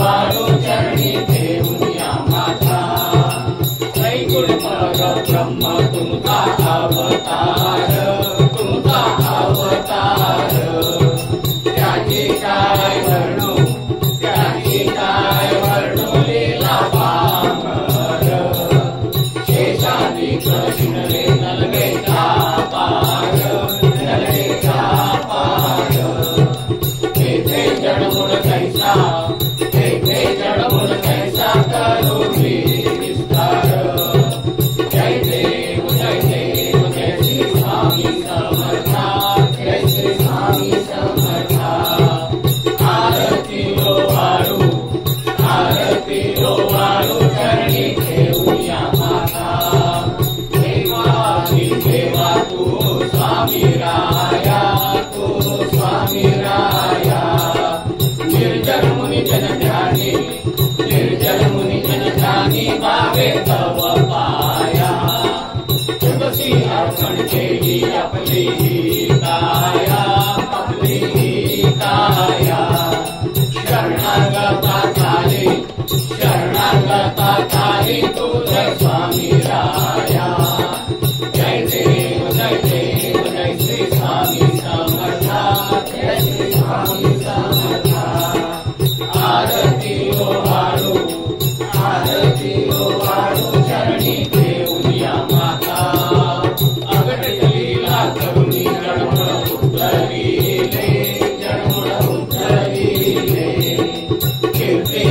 वाळू चरणी ठेवूया माता त्रैगुण परब्रह्म तुमचा अवतार तुमचा अवतार त्याची काय वर्णू त्याची काय वर्णू लीला पामर शेषादी कृष्णले नलगेचा पार नलगेचा पार तेथे जडमुळ कैसा तेथे जडमुळ कैसा करू मी विस्तार जय देव जय श्री स्वामी समर्था जय श्री स्वामी समर्था आरती लो वाळू चरणी ठेवूया माता देवा तू स्वामी राया निर्जल मुनि जन ध्यानी भावे तव पाया तुलसी अर्पण केली आपली काया शरणागता झाली तुझे स्वामी राया जय देव जय श्री स्वामी समर्था जय श्री स्वामी समर्था आरती ओ वाळू चरणी ठेवूया माता अगट लीला करुणी जडमुळ उद्धरिले कीर्ती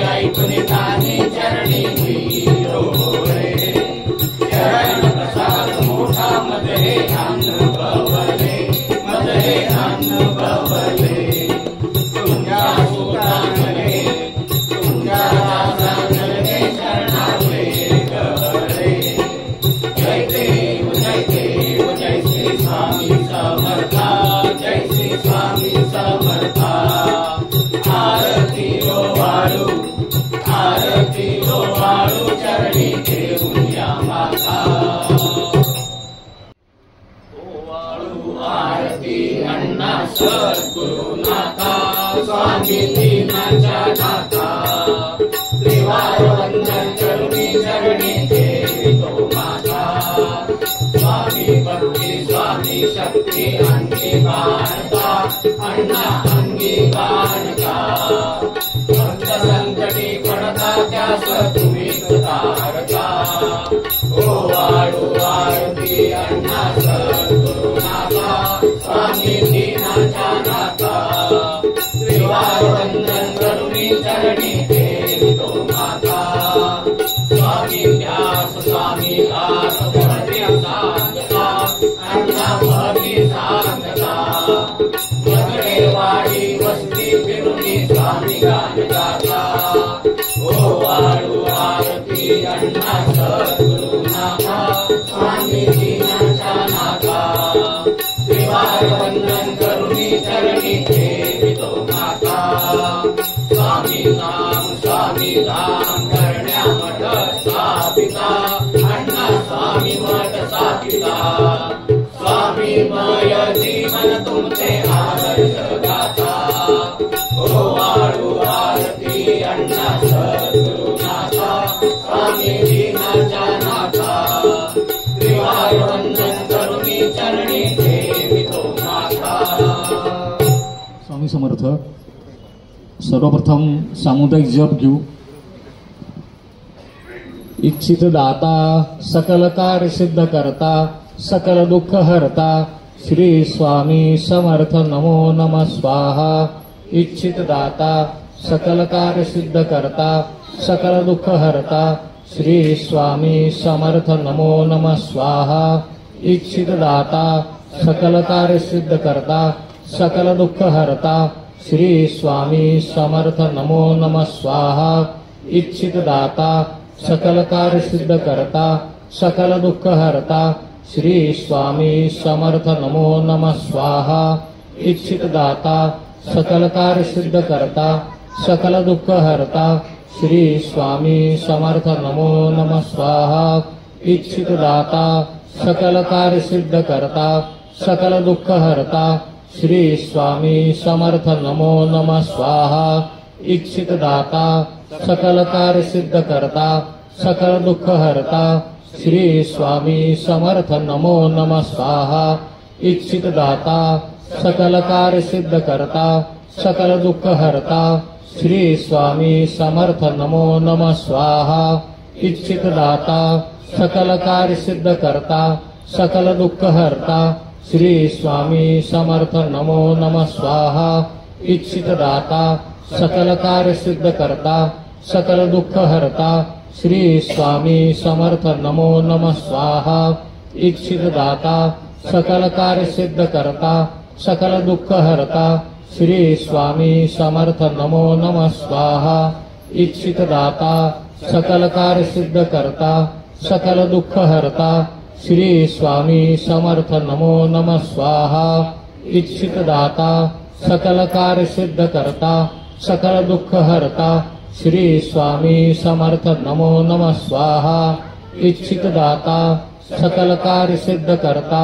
ऐकून कानी चरणी डोळे चरण प्रसाद मोठा मध्ये अनुभवले तुमच्या सुतांगले शरणावले गळे जय देव जय श्री स्वामी समर्था जय श्री स्वामी समर्था आरती ओ वाळू चरणी ठेवूया माता ओ वाळू आरती अण्णा सद्गुरुनाथा स्वामी दीनाच्या नाथा त्रिवार वंदन करुणी चरणी ठेवितो माता स्वामी भक्ती स्वामी शक्ती अंगी बाणता अण्णा अंगी बाणता भक्त संकटी पडता त्यास तुम्ही तारका ओ वाळू आरती अण्णा सद्गुरुनाथा स्वामी दीनाच्या नाथा त्रिवार वंदन करुणी चरणी ठेवितो माता स्वामी ध्यास स्वामी दास भक्ती सांगता अण्णा भक्ती सांगता वाडी वस्ती फिरुनी स्वामी गान गाता ओ वाळू आरती अण्णा सद्गुरुनाथा स्वामी दीनाच्या नाथा त्रिवार वंदन करुणी चरणी ठेवितो माता स्वामी धाम करण्या मठ स्थापिता अण्णा स्वामी मठ स्थापिता स्वामीमय जीवन तुमचे आदर्श गाता ओ वाळू आरती अण्णा सद्गुरुनाथा स्वामी दीनाच्या नाथा त्रिवार वंदन करुणी चरणी ठेवितो माता स्वामी समर्थ सर्वप्रथम सामुदायिक जप घेऊ इच्छित दाता सकल कार्य सिद्ध करता सकल दुःख हरता श्री स्वामी समर्थ नमो नमः स्वाहा इच्छित दाता सकल कार्य सिद्ध करता सकल दुःख हरता श्री स्वामी समर्थ नमो नमः स्वाहा इच्छित दाता सकल कार्य सिद्ध करता सकल दुःख हरता श्री स्वामी समर्थ नमो नमः स्वाहा इच्छित दाता सकल कार्य सिद्ध करता सकल दुःख हरता श्री स्वामी समर्थ नमो नमः स्वाहा इच्छित दाता सकल कार्य सिद्ध करता सकल दुःख हरता श्री स्वामी समर्थ नमो नमः स्वाहा इच्छित दाता सकल कार्य सिद्ध करता सकल दुःख हरता श्री स्वामी समर्थ नमो नमः स्वाहा इच्छित दाता सकल कार्य सिद्ध करता सकल दुःख हरता श्री स्वामी समर्थ नमो नमः स्वाहा इच्छित दाता सकल कार्य सिद्ध करता सकल दुःख हरता श्री स्वामी समर्थ नमो नमः स्वाहा इच्छित दाता सकल कार्य सिद्ध करता सकल दुःख हरता श्री स्वामी समर्थ नमो नमः स्वाहा इच्छित दाता सकल कार्य सिद्ध करता सकल दुःख हरता श्री स्वामी समर्थ नमो नमः स्वाहा इच्छित दाता सकल कार्य सिद्ध करता सकल दुःख हरता श्री स्वामी समर्थ नमो नमः स्वाहा इच्छित दाता सकल कार्य सिद्ध करता सकल दुःख हरता श्री स्वामी समर्थ नमो नमः स्वाहा इच्छित दाता सकल कार्य सिद्ध करता सकल दुःख हरता श्री स्वामी समर्थ नमो नमः स्वाहा इच्छित दाता सकल कार्य सिद्ध करता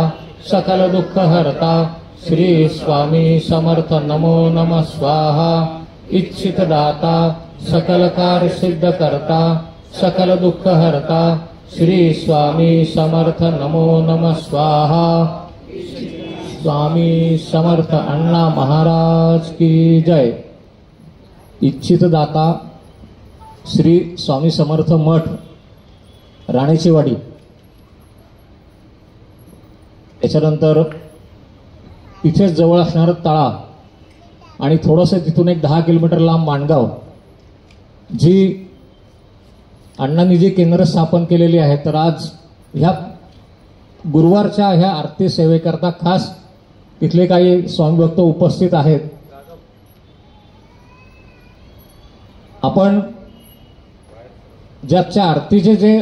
सकल दुःख हरता श्री स्वामी समर्थ नमो नमः स्वाहा इच्छित दाता सकल कार्य सिद्ध करता सकल दुःख हरता श्री स्वामी समर्थ नमो नमः स्वाहा। स्वामी समर्थ अण्णा महाराज की जय। इच्छित दाता श्री स्वामी समर्थ मठ राणीची वाडी, त्याच्यानंतर इथेच जवळ असणार तळा आणि थोडंसं तिथून एक 10 किलोमीटर लांब माणगाव, जी अण्णांनी जी केंद्र स्थापन केलेली आहे। तर आज ह्या गुरुवारच्या ह्या आरती सेवेकरता खास तिथले काही स्वामी भक्त उपस्थित आहेत। आपण ज्याच्या आरतीचे जे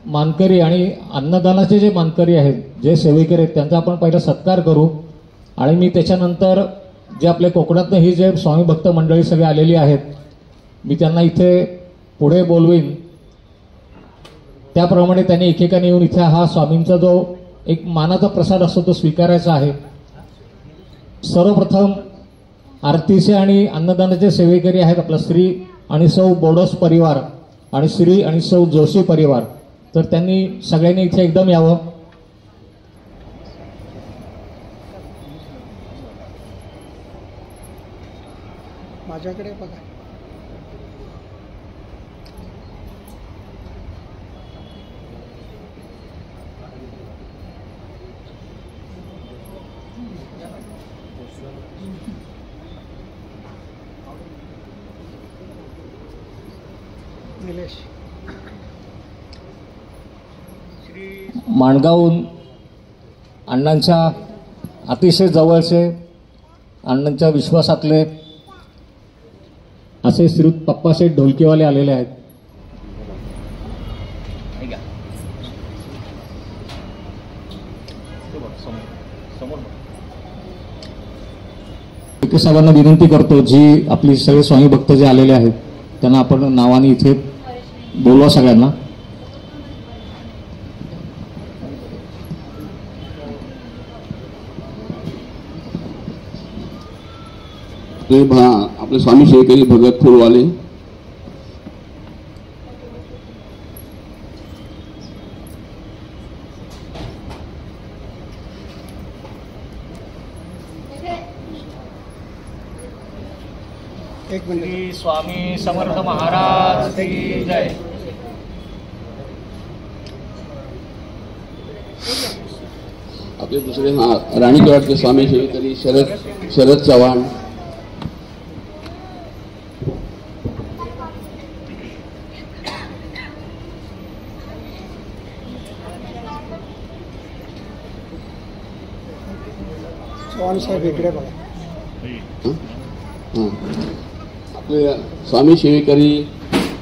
मानकरी आणि अन्नदानाचे जे मानकरी आहेत, जे सेवेकरी आहेत, त्यांचा आपण पहिला सत्कार करू आणि मी त्याच्यानंतर जे आपल्या कोकणातनं ही जे स्वामी भक्त मंडळी सगळे आलेली आहेत, मी त्यांना इथे पुढे बोलवीन। त्याप्रमाणे त्यांनी एकेकाने येऊन इथे हा स्वामींचा जो एक मानाचा प्रसाद असतो तो स्वीकारायचा आहे। सर्वप्रथम आरतीचे आणि अन्नदानाचे सेवेकरी आहेत आपला श्री आणि सौ बोडस परिवार आणि श्री आणि सौ जोशी परिवार। तर त्यांनी सगळ्यांनी इथे एकदम यावं। माझ्याकडे बघा। निलेश माणगावहून अण्णांच्या अतिशय जवळचे, अण्णांच्या विश्वासातले असे श्री पप्पाशेठ ढोलकीवाले आलेले आहेत। इथे सर्वांना विनंती करतो, जी आपली सगळे स्वामी भक्त जे आलेले आहेत त्यांना आपण नावाने इथे बोलवा सगळ्यांना। आपले स्वामी शेखरी भगत फुलवाले, एक मिनिट। श्री स्वामी समर्थ महाराज की जय। आपले दुसरे राणीकेवाडचे स्वामी शेखरी शरद चव्हाण, चव्हाण साहेब इकडे बघा। आपले स्वामी सेवेकरी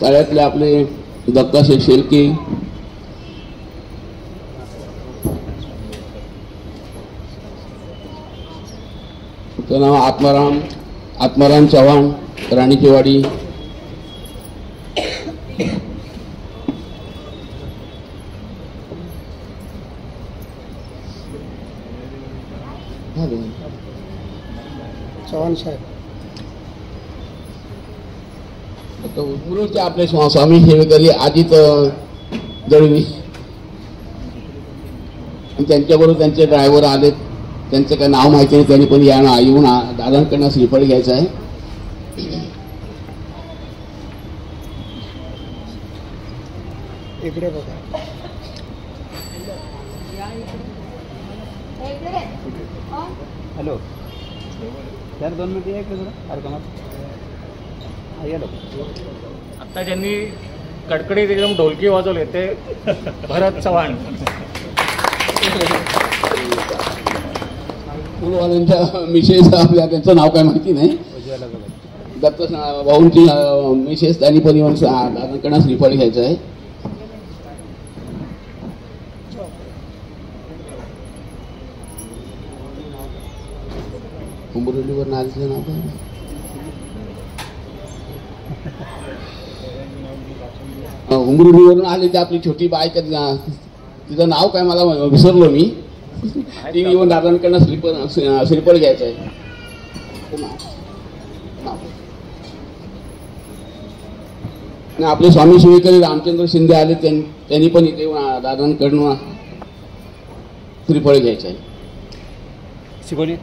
तळ्यातले आपले दत्ताशेठ शेळके, त्याचं नाव आत्माराम चव्हाण, राणीकेवाडी। चव्हाण साहेब. आता गुरुचे आपले स्वामी सेवेकरी अजित दळवी आणि त्यांच्याबरोबर त्यांचे ड्रायव्हर आलेत. त्यांचं काय नाव माहिती नाही, त्यांनी पण येऊन दादांकडनं श्रीफळ घ्यायचं आहे. इकडे बघा. हॅलो यार 2 मिनिट या इकडे जरा कार्यक्रमात. या लोक आता ज्यांनी कडकडीत एकदम ढोलकी वाजवले ते भरत चव्हाण. मुलवाल्यांच्या मिसेस आपल्या त्यांचं नाव काय माहिती नाही. दत्त भाऊंची मिसेस त्यांनी पण येऊन दादांकडनं श्रीफळ घ्यायचं आहे. कुंभरुलीवर नाचलं नाव काय उमरुलीवरून आले ते आपली छोटी बायक तिचं नाव काय मला विसरलो मी. ती येऊन दादांकडनं श्रीफळ घ्यायचं आहे. आणि आपले स्वामी सेवेकरी रामचंद्र शिंदे आले, त्यांनी पण इथे दादांकडनं श्रीफळ घ्यायचं आहे. शिकवली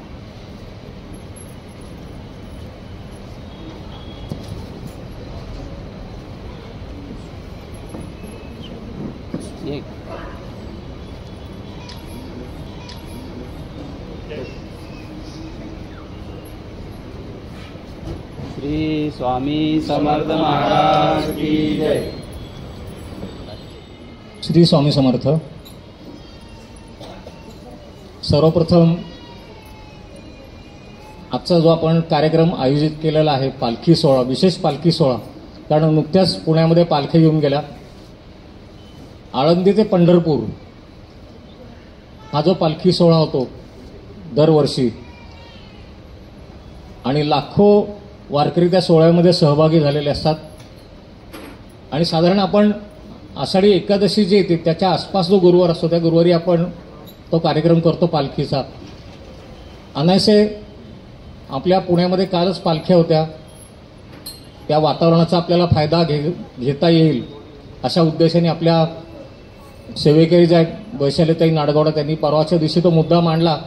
श्री स्वामी समर्थ महाराज की जय. श्री स्वामी समर्थ. सर्वप्रथम आजचा जो आपण कार्यक्रम आयोजित केलेला आहे पालखी सोहळा, विशेष पालखी सोहळा, कारण नुकत्याच पुण्यामध्ये पालखी येऊन गेल्या. आळंदी ते पंढरपूर हा जो पालखी सोहळा होतो दरवर्षी आणि लाखो वारकरी त्या सोहळ्यामध्ये सहभागी झालेले असतात. आणि साधारण आपण आषाढी एकादशी जी येते त्याच्या आसपास जो गुरुवार असतो त्या गुरुवारी आपण तो कार्यक्रम करतो पालखीचा. अनायसे आपल्या पुण्यामध्ये कालच पालख्या होत्या. त्या वातावरणाचा आपल्याला फायदा घेता येईल अशा उद्देशाने आपल्या सेवेकरी ज्या वैशालीताई नाडगौडा त्यांनी परवाच्या दिवशी तो मुद्दा मांडला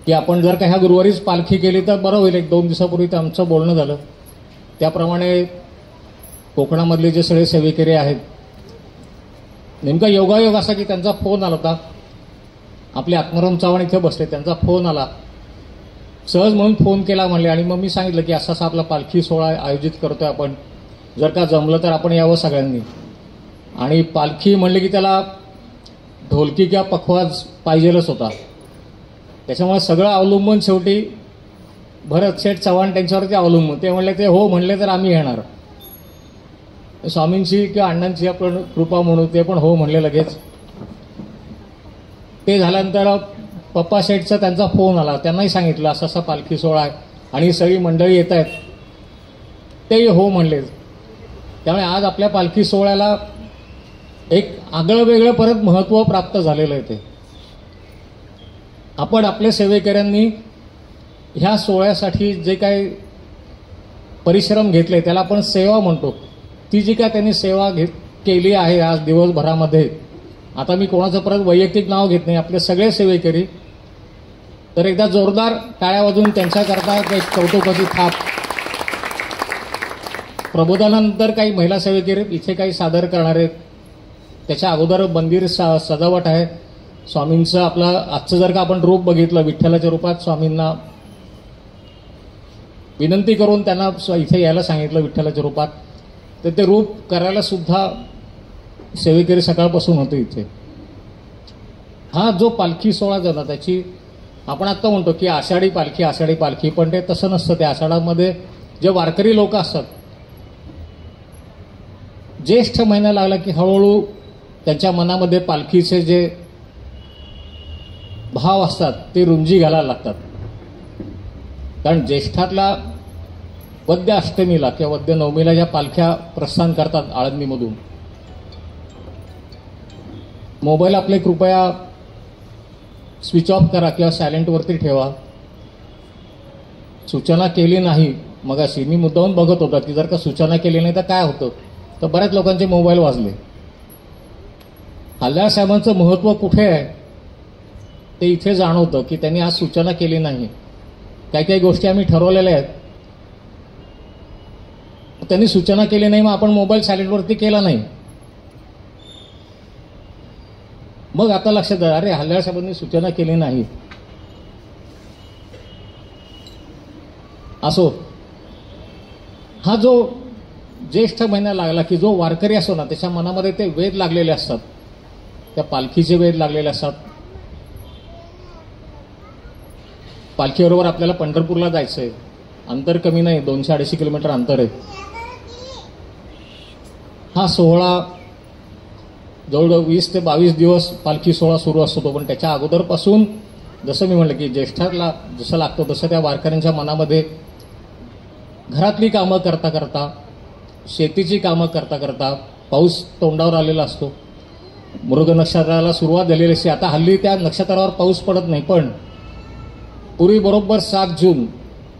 की आपण जर का ह्या गुरुवारीच पालखी केली तर बरं होईल. 1-2 दिवसापूर्वी ते आमचं बोलणं झालं. त्याप्रमाणे कोकणामधले जे सगळे सेवेकरी आहेत, नेमका योगायोग असा की त्यांचा फोन आला होता. आपले आत्माराम चव्हाण इथे बसले, त्यांचा फोन आला. सहज म्हणून फोन केला म्हणले आणि मग मी सांगितलं की असा आपला पालखी सोहळा आयोजित करतोय आपण, जर का जमलं तर आपण यावं सगळ्यांनी. आणि पालखी म्हणले की त्याला ढोलकी किंवा पखवाज पाहिजेलच होता. त्याच्यामुळे सगळं अवलंबून शेवटी भरत शेठ चव्हाण त्यांच्यावरती अवलंबून. ते म्हणले ते हो म्हणले तर आम्ही येणार. स्वामींची किंवा अण्णांची आपण कृपा म्हणू, ते पण हो म्हणले लगेच. ते झाल्यानंतर पप्पा शेठचा त्यांचा फोन आला, त्यांनाही सांगितलं असं असा पालखी सोहळा आहे आणि सगळी मंडळी येत आहेत. ते हो म्हणले. त्यामुळे आज आपल्या पालखी सोहळ्याला एक आगळं वेगळं परत महत्त्व प्राप्त झालेलं आहे. ते आपण आपल्या सेवेकऱ्यांनी ह्या सोहळ्यासाठी जे काही परिश्रम घेतले त्याला आपण सेवा म्हणतो. ती जी काय त्यांनी सेवा केली आहे आज दिवसभरामध्ये, आता मी कोणाचं परत वैयक्तिक नाव घेत नाही, आपले सगळे सेवेकरी, तर एकदा जोरदार टाळ्या वाजवून त्यांच्याकरता एक कौतुकाची थाप. प्रबोधनानंतर काही महिला सेवेकरी इथे काही सादर करणार आहेत. त्याच्या अगोदर मंदिर सजावट आहे. स्वामींचं आपलं आजचं जर का आपण रूप बघितलं, विठ्ठलाच्या रूपात स्वामींना विनंती करून त्यांना इथे यायला सांगितलं विठ्ठलाच्या रूपात, तर ते रूप करायला सुद्धा सेवेकरी सकाळपासून होते इथे. हा जो पालखी सोहळा झाला त्याची आपण आत्ता म्हणतो की आषाढी पालखी, आषाढी पालखी, पण ते तसं नसतं. ते आषाढामध्ये जे वारकरी लोक असतात, ज्येष्ठ महिना लागला की हळूहळू त्यांच्या मनामध्ये पालखीचे जे भाव असतात ते रुंजी घालायला लागतात. कारण ज्येष्ठातला वद्य अष्टमीला किंवा वद्य नवमीला ज्या पालख्या प्रस्थान करतात आळंदीमधून, मोबाईल आपले कृपया स्विच ऑफ करा किंवा सायलेंटवरती ठेवा. सूचना केली नाही, मग अशी मी मुद्दाहून बघत होता की जर का सूचना केली नाही तर काय होतं, तर बऱ्याच लोकांचे मोबाईल वाजले. हल्ल्याळ साहेबांचं महत्त्व कुठे आहे ते इथे जाणवतं की त्यांनी आज सूचना केली नाही. काही काही गोष्टी आम्ही ठरवलेल्या आहेत, त्यांनी सूचना केली नाही, मग आपण मोबाईल सायलेंटवरती केला नाही. मग आता लक्षात आलं, अरे हल्ल्याळ साहेबांनी सूचना केली नाही. असो, हा जो ज्येष्ठ महिना लागला की जो वारकरी असतो ना त्याच्या मनामध्ये ते वेध लागलेले असतात, त्या पालखीचे वेध लागलेले असतात. पालखीबरोबर आपल्याला पंढरपूरला जायचंय, अंतर कमी नाही, 200-250 किलोमीटर अंतर आहे. हा सोहळा जवळजवळ 20 ते 22 दिवस पालखी सोहळा सुरू असतो. पण त्याच्या अगोदरपासून जसं मी म्हटलं की ज्येष्ठाला जसं लागतं तसं त्या वारकऱ्यांच्या मनामध्ये घरातली कामं करता करता, शेतीची कामं करता करता, पाऊस तोंडावर आलेला असतो, मृग नक्षत्राला सुरुवात झालेली असते. आता हल्ली त्या नक्षत्रावर पाऊस पडत नाही, पण पूर्वी बरोबर 7 जून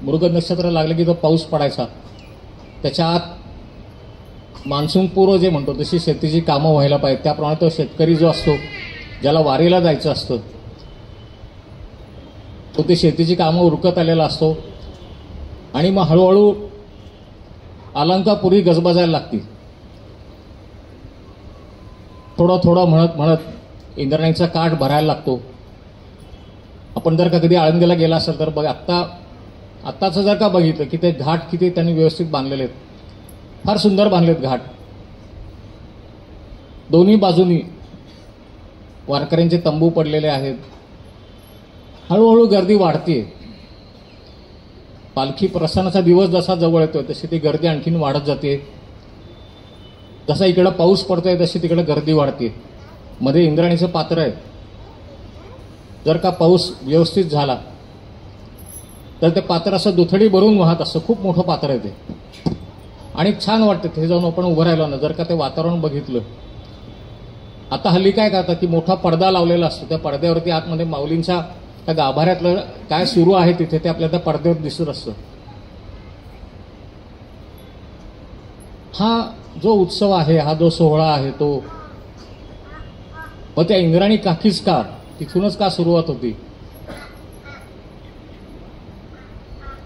मृग नक्षत्र लागलं की तो पाऊस पडायचा. त्याच्या आत मान्सून पूर्व जे म्हणतो तशी शेतीची कामं व्हायला पाहिजे. त्याप्रमाणे तो शेतकरी जो असतो, ज्याला वारीला जायचं असतं, तो ती शेतीची कामं उरकत आलेला असतो. आणि मग हळूहळू अलंकापुरी गजबजायला लागती. थोडं थोडं म्हणत म्हणत इंद्रायणीचा काठ भरायला लागतो. आपण जर का कधी आळंदीला गेला असेल तर बघा, आत्ताचं जर का बघितलं की ते घाट किती त्यांनी व्यवस्थित बांधलेले आहेत, फार सुंदर बांधलेत घाट. दोन्ही बाजूनी वारकऱ्यांचे तंबू पडलेले आहेत. हळूहळू गर्दी वाढते. पालखी प्रस्थानाचा दिवस जसा जवळ येतोय तशी ती गर्दी आणखीन वाढत जाते. जसा इकडं पाऊस पडतोय तशी तिकडे गर्दी वाढते. मध्ये इंद्रायणीचं पात्र आहे, जर का पाऊस व्यवस्थित झाला तर ते पात्र असं दुथडी भरून वाहत असतं. खूप मोठं पात्र आहे ते आणि छान वाटतं ते जाऊन आपण उभं राहिलो ना, जर का ते वातावरण बघितलं. आता हल्ली काय करतात की मोठा पडदा लावलेला असतो, त्या पडद्यावरती आतमध्ये माऊलींच्या त्या गाभाऱ्यातलं काय सुरू आहे तिथे ते आपल्याला त्या पडद्यावर दिसत असतं. हा जो उत्सव आहे, हा जो सोहळा आहे, तो मग त्या इंद्रायणी काठीच का, तिथूनच का सुरुवात होती.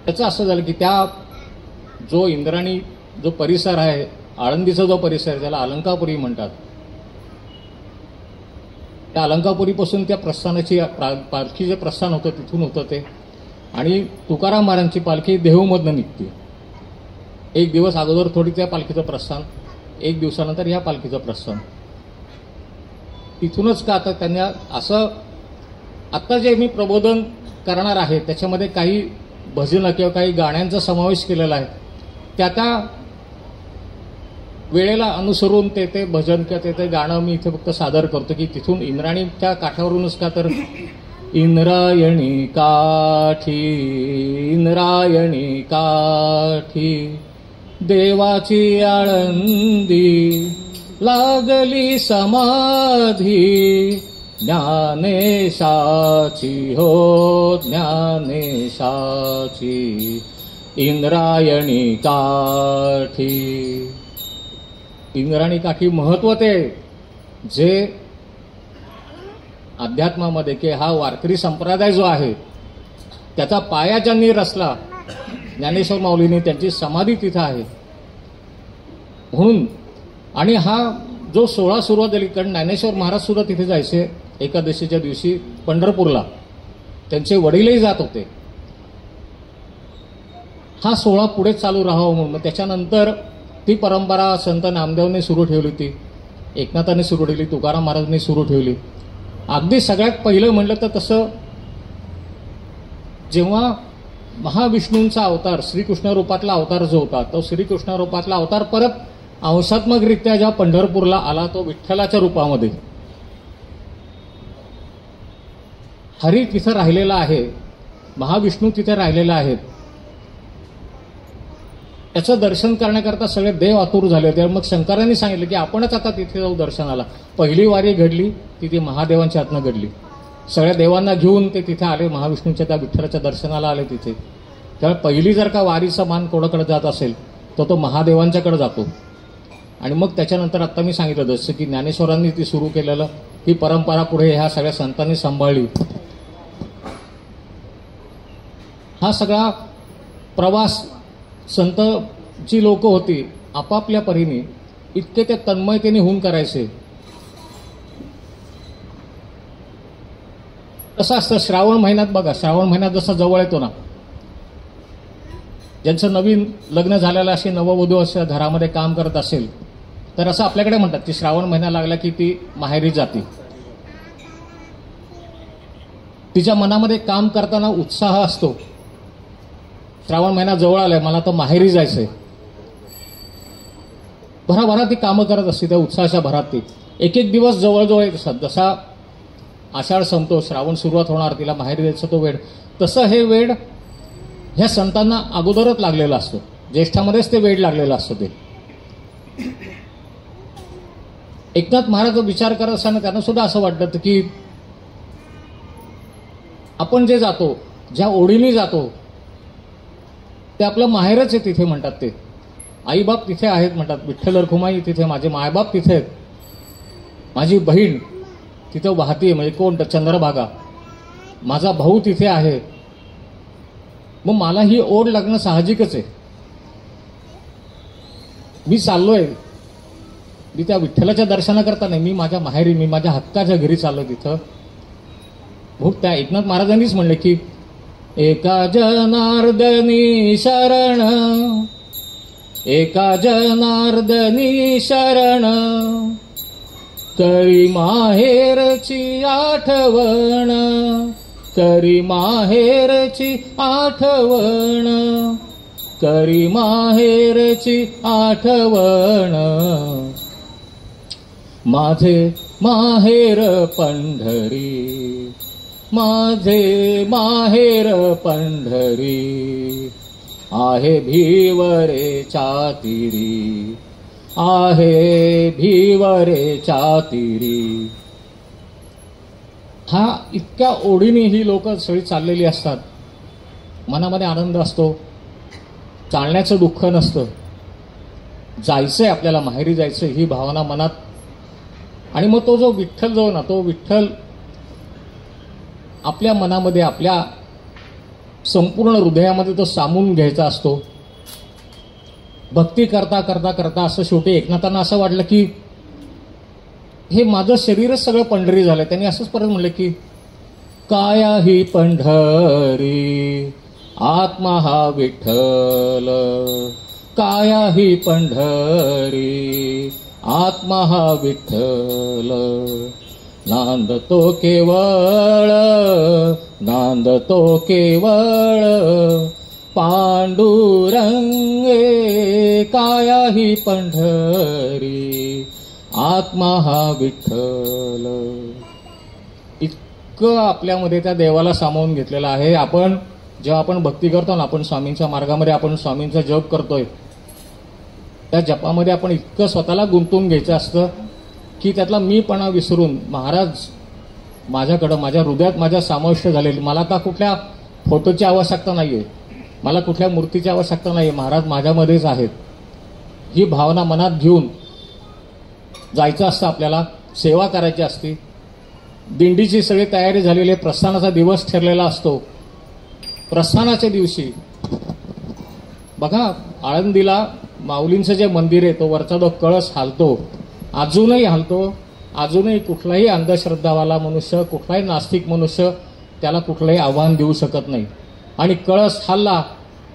त्याचं असं झालं की त्या जो इंद्रायणी जो परिसर आहे, आळंदीचा जो परिसर आहे, त्याला अलंकापुरी म्हणतात. त्या अलंकापुरीपासून त्या प्रस्थानाची पालखी जे प्रस्थान होतं तिथून होतं ते. आणि तुकाराम महाराजांची पालखी देहूमधनं निघते. एक दिवस अगोदर थोडी त्या पालखीचं प्रस्थान, एक दिवसानंतर या पालखीचं प्रस्थान. तिथूनच का आता त्यांनी असं, आता जे मी प्रबोधन करणार आहे त्याच्यामध्ये काही भजनं किंवा काही गाण्यांचा समावेश केलेला आहे. त्या त्या वेळेला अनुसरून ते भजन किंवा ते गाणं मी इथे फक्त सादर करतो की तिथून इंद्रायणीच्या काठावरूनच का तर इंद्रायणी काठी, इंद्रायणी काठी देवाची आळंदी लागली समाधी ज्ञानेशाची हो ज्ञानेशाची इंद्रायणी काठी. इंद्रायणी काठी महत्व ते जे अध्यात्मामध्ये की हा वारकरी संप्रदाय जो आहे त्याचा पाया ज्यांनी रचला, ज्ञानेश्वर माऊलींनी त्यांची समाधी तिथं आहे म्हणून. आणि हा जो सोहळा सुरुवात झाली, कारण ज्ञानेश्वर महाराज सुद्धा तिथे जायचे एकादशीच्या दिवशी पंढरपूरला, त्यांचे वडीलही जात होते. हा सोहळा पुढे चालू राहावा म्हणून त्याच्यानंतर ती परंपरा संत नामदेवने सुरू ठेवली होती, एकनाथाने सुरू ठेवली, तुकाराम महाराजांनी सुरू ठेवली. अगदी सगळ्यात पहिलं म्हटलं तर तसं जेव्हा महाविष्णूंचा अवतार, श्रीकृष्ण रूपातला अवतार जो होता, तो श्रीकृष्ण रूपातला अवतार परत अंशात्मकरित्या ज्या पंढरपूरला आला तो विठ्ठलाच्या रूपामध्ये. हरी तिथं राहिलेला आहे, महाविष्णू तिथे राहिलेला आहेत. त्याचं दर्शन करण्याकरता सगळे देव आतुर झाले होते. मग शंकरांनी सांगितलं की आपणच आता तिथे जाऊ दर्शनाला. पहिली वारी घडली ती महादेवांच्या हातनं घडली. सगळ्या देवांना घेऊन ते तिथे आले, महाविष्णूच्या त्या विठ्ठलाच्या दर्शनाला आले तिथे. त्यामुळे पहिली जर का वारीचा मान कोणाकडे जात असेल तर तो महादेवांच्याकडे जातो. आणि मग त्याच्यानंतर आता मी सांगितलं जसं की ज्ञानेश्वरांनी ती सुरू केलेलं ही परंपरा पुढे ह्या सगळ्या संतांनी सांभाळली. हा सगळा प्रवास संत जी लोक होती आपापल्या परीने इतके त्या तन्मयतेने होऊन करायचे. कसं असतं श्रावण महिन्यात बघा, श्रावण महिन्यात जसा जवळ येतो ना, ज्यांचं नवीन लग्न झालेलं अशी नववधू असं घरामध्ये काम करत असेल तर असं आपल्याकडे म्हणतात की श्रावण महिना लागला की ती माहेरी जाते. तिच्या मनामध्ये काम करताना उत्साह असतो. श्रावण महिना जवळ आलाय, मला तर माहेरी जायचंय. भराभरात ती कामं करत असते त्या उत्साहाच्या भरात. ती एक एक दिवस जवळजवळ येत असतात. जसा आषाढ संपतो, श्रावण सुरुवात होणार, तिला माहेरी जायचं तो वेळ, तसं हे वेळ ह्या संतांना अगोदरच लागलेला असतो. ज्येष्ठामध्येच ते वेळ लागलेलं असतं. ते एकनाथ महाराज विचार करत असताना त्यांना सुद्धा असं वाटतं की आपण जे जातो, ज्या ओढीने जातो ते आपलं माहेरच आहे. तिथे म्हणतात ते आईबाप तिथे आहेत म्हणतात. विठ्ठल रखुमाई तिथे, माझे मायबाप तिथे आहेत, माझी बहीण तिथं वाहतीये, म्हणजे कोण तर चंद्रभागा, माझा भाऊ तिथे आहे. मग मला ही ओढ लागणं साहजिकच आहे. मी चाललोय, मी त्या विठ्ठलाच्या दर्शनाकरता नाही, मी माझ्या माहेरी, मी माझ्या हक्काच्या घरी चाललोय. तिथं भाऊ त्या एकनाथ महाराजांनीच म्हणले की एका जनार्दनी शरण, एका जनार्दनी शरण, करी माहेरची आठवण, करी माहेरची आठवण, करी माहेरची आठवण, माझे माहेर पंढरी, माझे माहेर पंढरी, आहे भीवरेच्या तीरी, आहे भीवरेच्या तीरी. हा इतक्या ओढीने ही लोक सगळी चाललेली असतात. मनामध्ये आनंद असतो, चालण्याचं दुःख नसतं. जायचंय आपल्याला, माहेरी जायचंय ही भावना मनात. आणि मग तो जो विठ्ठल जो ना, तो विठ्ठल आपल्या मनामध्ये, आपल्या संपूर्ण हृदयामध्ये तो सामावून घ्यायचा असतो. भक्ती करता करता करता असं शेवटी एकनाथांना असं वाटलं की हे माझं शरीरच सगळं पंढरी झालंय. त्यांनी असंच परत म्हणलं की काया ही पंढरी, आत्मा हा विठ्ठल, काया ही पंढरी, आत्मा हा विठ्ठल, नांदतो केवळ, नांदतो केवळ, पांडुरंगे काया ही पंढरी, आत्मा हा विठ्ठल. इतकं आपल्यामध्ये त्या देवाला सामावून घेतलेलं आहे. आपण जेव्हा आपण भक्ती करतो ना, आपण स्वामींच्या मार्गामध्ये आपण स्वामींचा जप करतोय, त्या जपामध्ये आपण इतकं स्वतःला गुंतवून घ्यायचं असतं की त्यातला मीपणा विसरून महाराज माझ्याकडं, माझ्या हृदयात माझ्या समाविष्ट झालेली. मला आता कुठल्या फोटोची आवश्यकता नाहीये, मला कुठल्या मूर्तीची आवश्यकता नाहीये, महाराज माझ्यामध्येच आहेत. ही भावना मनात घेऊन जायचं असतं आपल्याला. सेवा करायची असते. दिंडीची सगळी तयारी झालेली आहे. प्रस्थानाचा दिवस ठरलेला असतो. प्रस्थानाच्या दिवशी बघा आळंदीला माऊलींचं जे मंदिर आहे, तो वरचा जो कळस हालतो, अजूनही हालतो. अजूनही कुठलाही अंधश्रद्धावाला मनुष्य, कुठलाही नास्तिक मनुष्य त्याला कुठलंही आव्हान देऊ शकत नाही. आणि कळस हल्ला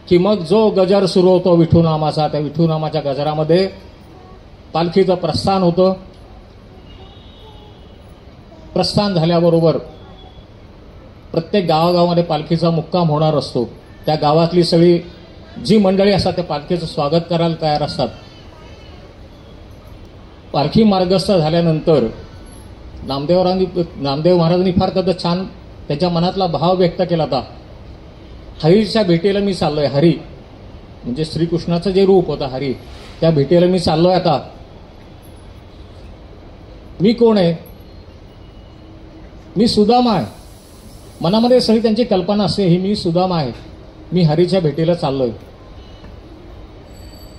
की मग जो गजर सुरू होतो विठूनामाचा, त्या विठूनामाच्या गजरामध्ये पालखीचं प्रस्थान होतं. प्रस्थान झाल्याबरोबर प्रत्येक गावागावामध्ये पालखीचा मुक्काम होणार असतो. त्या गावातली सगळी जी मंडळी असतात त्या पालखीचं स्वागत करायला तयार असतात. पालखी मार्गस्थ झाल्यानंतर नामदेव महाराजांनी फार त्याचा छान त्याच्या मनातला भाव व्यक्त केला होता. हरीच्या भेटीला मी चाललोय. हरी म्हणजे श्रीकृष्णाचं जे रूप होतं हरी, त्या भेटीला मी चाललोय. आता मी कोण आहे? मी सुदामा आहे. मनामध्ये सगळी त्यांची कल्पना असते, ही मी सुदामा आहे. मी हरीच्या भेटीला चाललोय,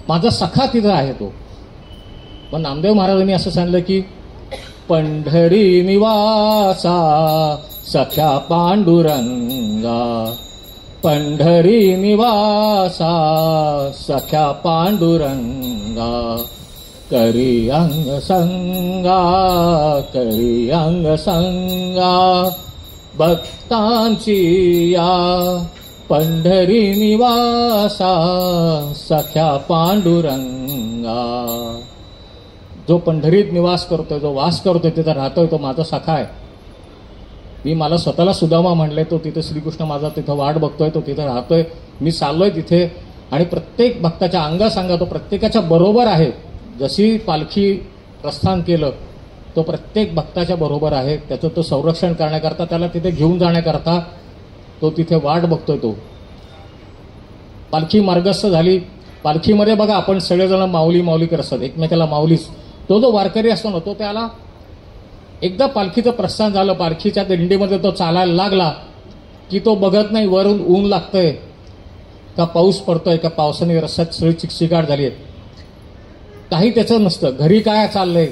माझा सखा तिथं आहे तो. पण नामदेव महाराजांनी असं सांगितलं की पंढरी निवासा सख्या पांडुरंगा, पंढरी निवासा सख्या पांडुरंगा, करी अंग संगा, करी अंग संगा भक्तांची या पंढरी निवासा सख्या पांडुरंगा. जो पंढरीत निवास करतोय, जो वास करतोय, तिथं राहतोय, तो माझा सखा आहे. मी मला स्वतःला सुदामा म्हणलंय, तो तिथे श्रीकृष्ण माझा तिथं वाट बघतोय, तो तिथं राहतोय, मी चाललोय तिथे. आणि प्रत्येक भक्ताच्या अंगासंगा तो प्रत्येकाच्या बरोबर आहे. जशी पालखी प्रस्थान केलं, तो प्रत्येक भक्ताच्या बरोबर आहे. त्याचं तो संरक्षण करण्याकरता, त्याला तिथे घेऊन जाण्याकरता तो तिथे वाट बघतोय. तो पालखी मार्गस्थ झाली. पालखीमध्ये बघा आपण सगळेजण माऊली माऊली करत असतात, एकमेकाला माऊलीच. तो जो वारकरी असतो ना, तो त्याला एकदा पालखीचं प्रस्थान झालं, पालखीच्या दिंडीमध्ये तो चालायला लागला की तो बघत नाही वरून ऊन लागतंय का पाऊस पडतोय का पावसाने रस्त्यात सगळी चिकचिकाट झाली आहे, काही त्याचं नसतं. घरी काय चाललंय,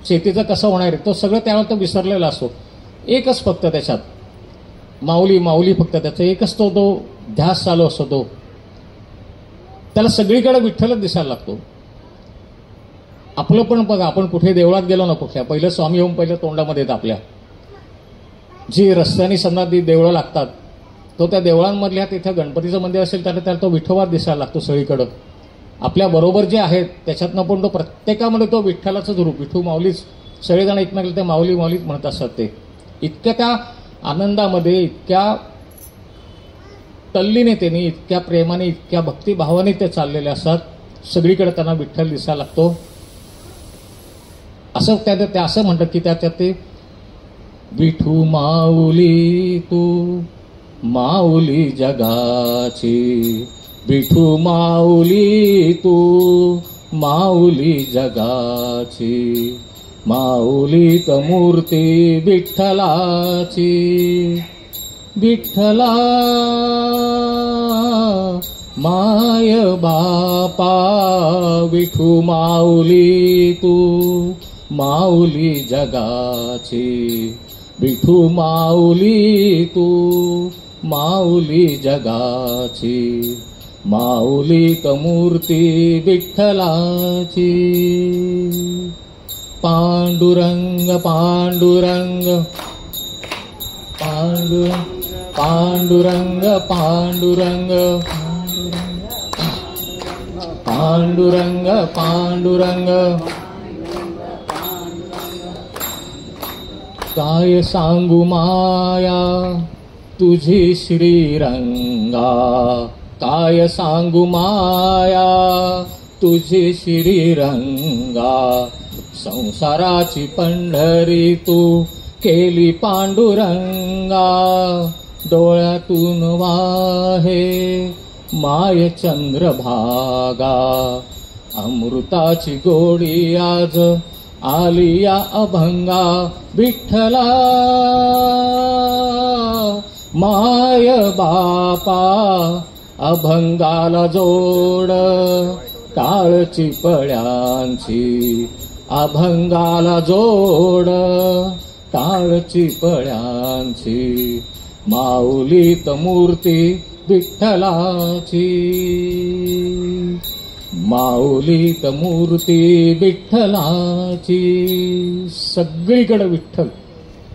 शेतीचं कसं होणार आहे, तो सगळं त्यावेळेला तो विसरलेला असतो. एकच फक्त त्याच्यात माऊली माऊली, फक्त त्याचा एकच तो ध्यास चालू असतो. तो त्याला सगळीकडे विठ्ठलच दिसायला लागतो. आपलं पण बघा, आपण कुठे देवळात गेलो ना, कुठल्या पहिलं स्वामी होऊन पहिलं तोंडामध्ये येत आपल्या, जी रस्त्याने समजा ती देवळं लागतात, तो त्या देवळांमधल्या तिथं गणपतीचं मंदिर असेल त्याला तो विठोबा दिसायला लागतो सगळीकडं. आपल्या बरोबर जे आहेत त्याच्यातनं पण तो प्रत्येकामध्ये तो विठ्ठलाचंच रूप, विठू माऊलीच, सगळेजण एकमेकाला ते माऊली माऊलीच म्हणत असतात. ते इतक्या त्या आनंदामध्ये, इतक्या तल्लीने त्यांनी, इतक्या प्रेमाने, इतक्या भक्तिभावाने ते चाललेले असतात. सगळीकडे त्यांना विठ्ठल दिसायला लागतो. असं त्या असं म्हणतात की त्याच्यात ते विठू माऊली तू माऊली जगाची, विठू माऊली तू माऊली जगाची, माऊलीत मूर्ती विठ्ठलाची, विठ्ठला माय बापा, विठू माऊली तू माऊली जगाची, विठू माऊली तू माऊली जगाची, माऊलीत मूर्ती विठ्ठलाची. पांडुरंग पांडुरंग पांडुरंग पांडुरंग पांडुरंग पांडुरंग, काय सांगू माया तुझी श्रीरंगा, काय सांगू माया तुझी श्रीरंगा, संसाराची पंढरी तू केली पांडुरंगा, डोळ्यातून वाहे माय चंद्रभागा, अमृताची गोडी आज आली या अभंगा, विठ्ठला माय बापा, अभंगाला जोड टाळची पळ्यांची, अभंगाला जोड टाळची पळ्यांची, माऊलीत मूर्ती विठ्ठलाची, माऊलीत मूर्ती विठ्ठलाची. सगळीकडे विठ्ठल,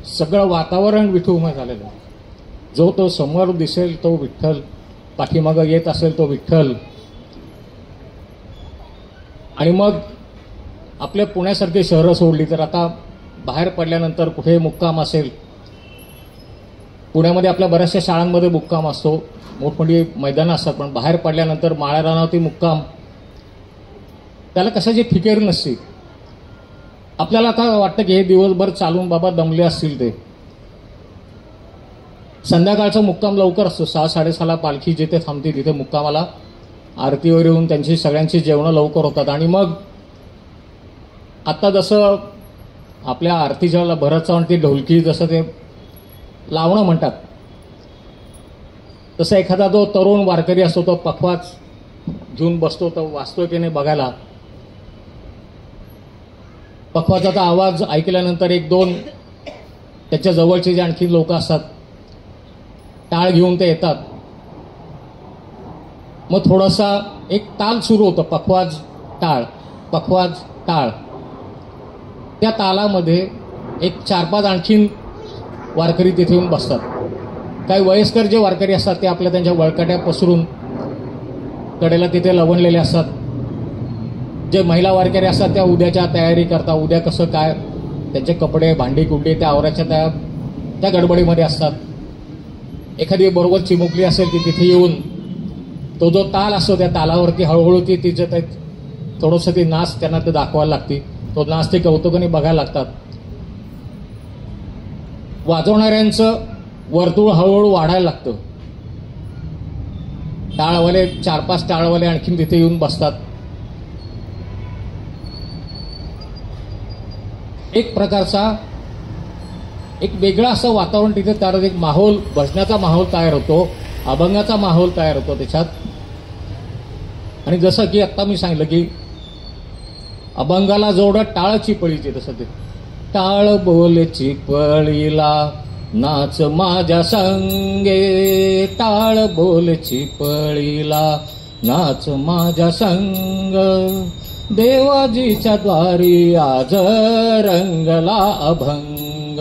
सगळं वातावरण विठूमय झालेलं. जो तो समोर दिसेल तो विठ्ठल, पाठीमागं येत असेल तो विठ्ठल. आणि मग आपल्या पुण्यासारखी शहरं सोडली तर आता बाहेर पडल्यानंतर कुठे मुक्काम असेल, पुण्यामध्ये आपल्या बऱ्याचशा शाळांमध्ये मुक्काम असतो, मोठमोठी मैदानं असतात, पण बाहेर पडल्यानंतर माळरानावरती मुक्काम, त्याला कशाची फिकीर नसते. आपल्याला आता वाटतं की हे दिवसभर चालून बाबा दमले असतील ते. संध्याकाळचा मुक्काम लवकर असतो, 6-6:30 पालखी जिथे थांबते तिथे मुक्कामाला आरतीवर येऊन त्यांची सगळ्यांची जेवणं लवकर होतात. आणि मग आता जसं आपल्या आरतीच्या वेळेला भरत चव्हाण ती ढोलकी जसं ते लावणं म्हणतात, तसा एखादा जो तरुण वारकरी असतो तो पखवाज घेऊन बसतो, तो वाचतोय की नाही बघायला. पखवाजाचा आवाज ऐकल्यानंतर एक दोन त्याच्या जवळचे जे आणखी लोक असतात टाळ घेऊन ते येतात. मग थोडासा एक ताल सुरू होतं, पखवाज टाळ पखवाज टाळ. त्या तालामध्ये एक 4-5 आणखीन वारकरी तिथे येऊन बसतात. काही वयस्कर जे वारकरी असतात ते आपल्या त्यांच्या वळकट्या पसरून कडेला तिथे लवणलेले असतात. जे महिला वारकरी असतात त्या उद्याच्या तयारी करतात, उद्या कसं काय त्यांचे कपडे भांडी कुंडी त्या आवराच्या त्या गडबडीमध्ये असतात. एखादी बरोबर चिमुकली असेल ती तिथे येऊन तो जो ताल असतो त्या तालावरती हळूहळू ती तिचं थोडंसं ती नाच त्यांना ते दाखवायला लागते. तो नाच ते कौतुकाने बघायला लागतात. वाजवणाऱ्यांचं वर्तुळ हळूहळू वाढायला लागतं. टाळवाले 4-5 टाळवाले आणखीन तिथे येऊन बसतात. एक प्रकारचा एक वेगळा असं वातावरण तिथे तयार होतं. एक माहोल, भजनाचा माहोल तयार होतो, अभंगाचा माहोल तयार होतो त्याच्यात. आणि जसं की आत्ता मी सांगितलं की अभंगाला जोडत टाळ चिपळीचे, तसं ते टाळ बोल चिपळीला नाच माझ्या संगे, टाळ बोल चिपळीला नाच माझ्या संग, देवाजीच्या द्वारी आज रंगला अभंग,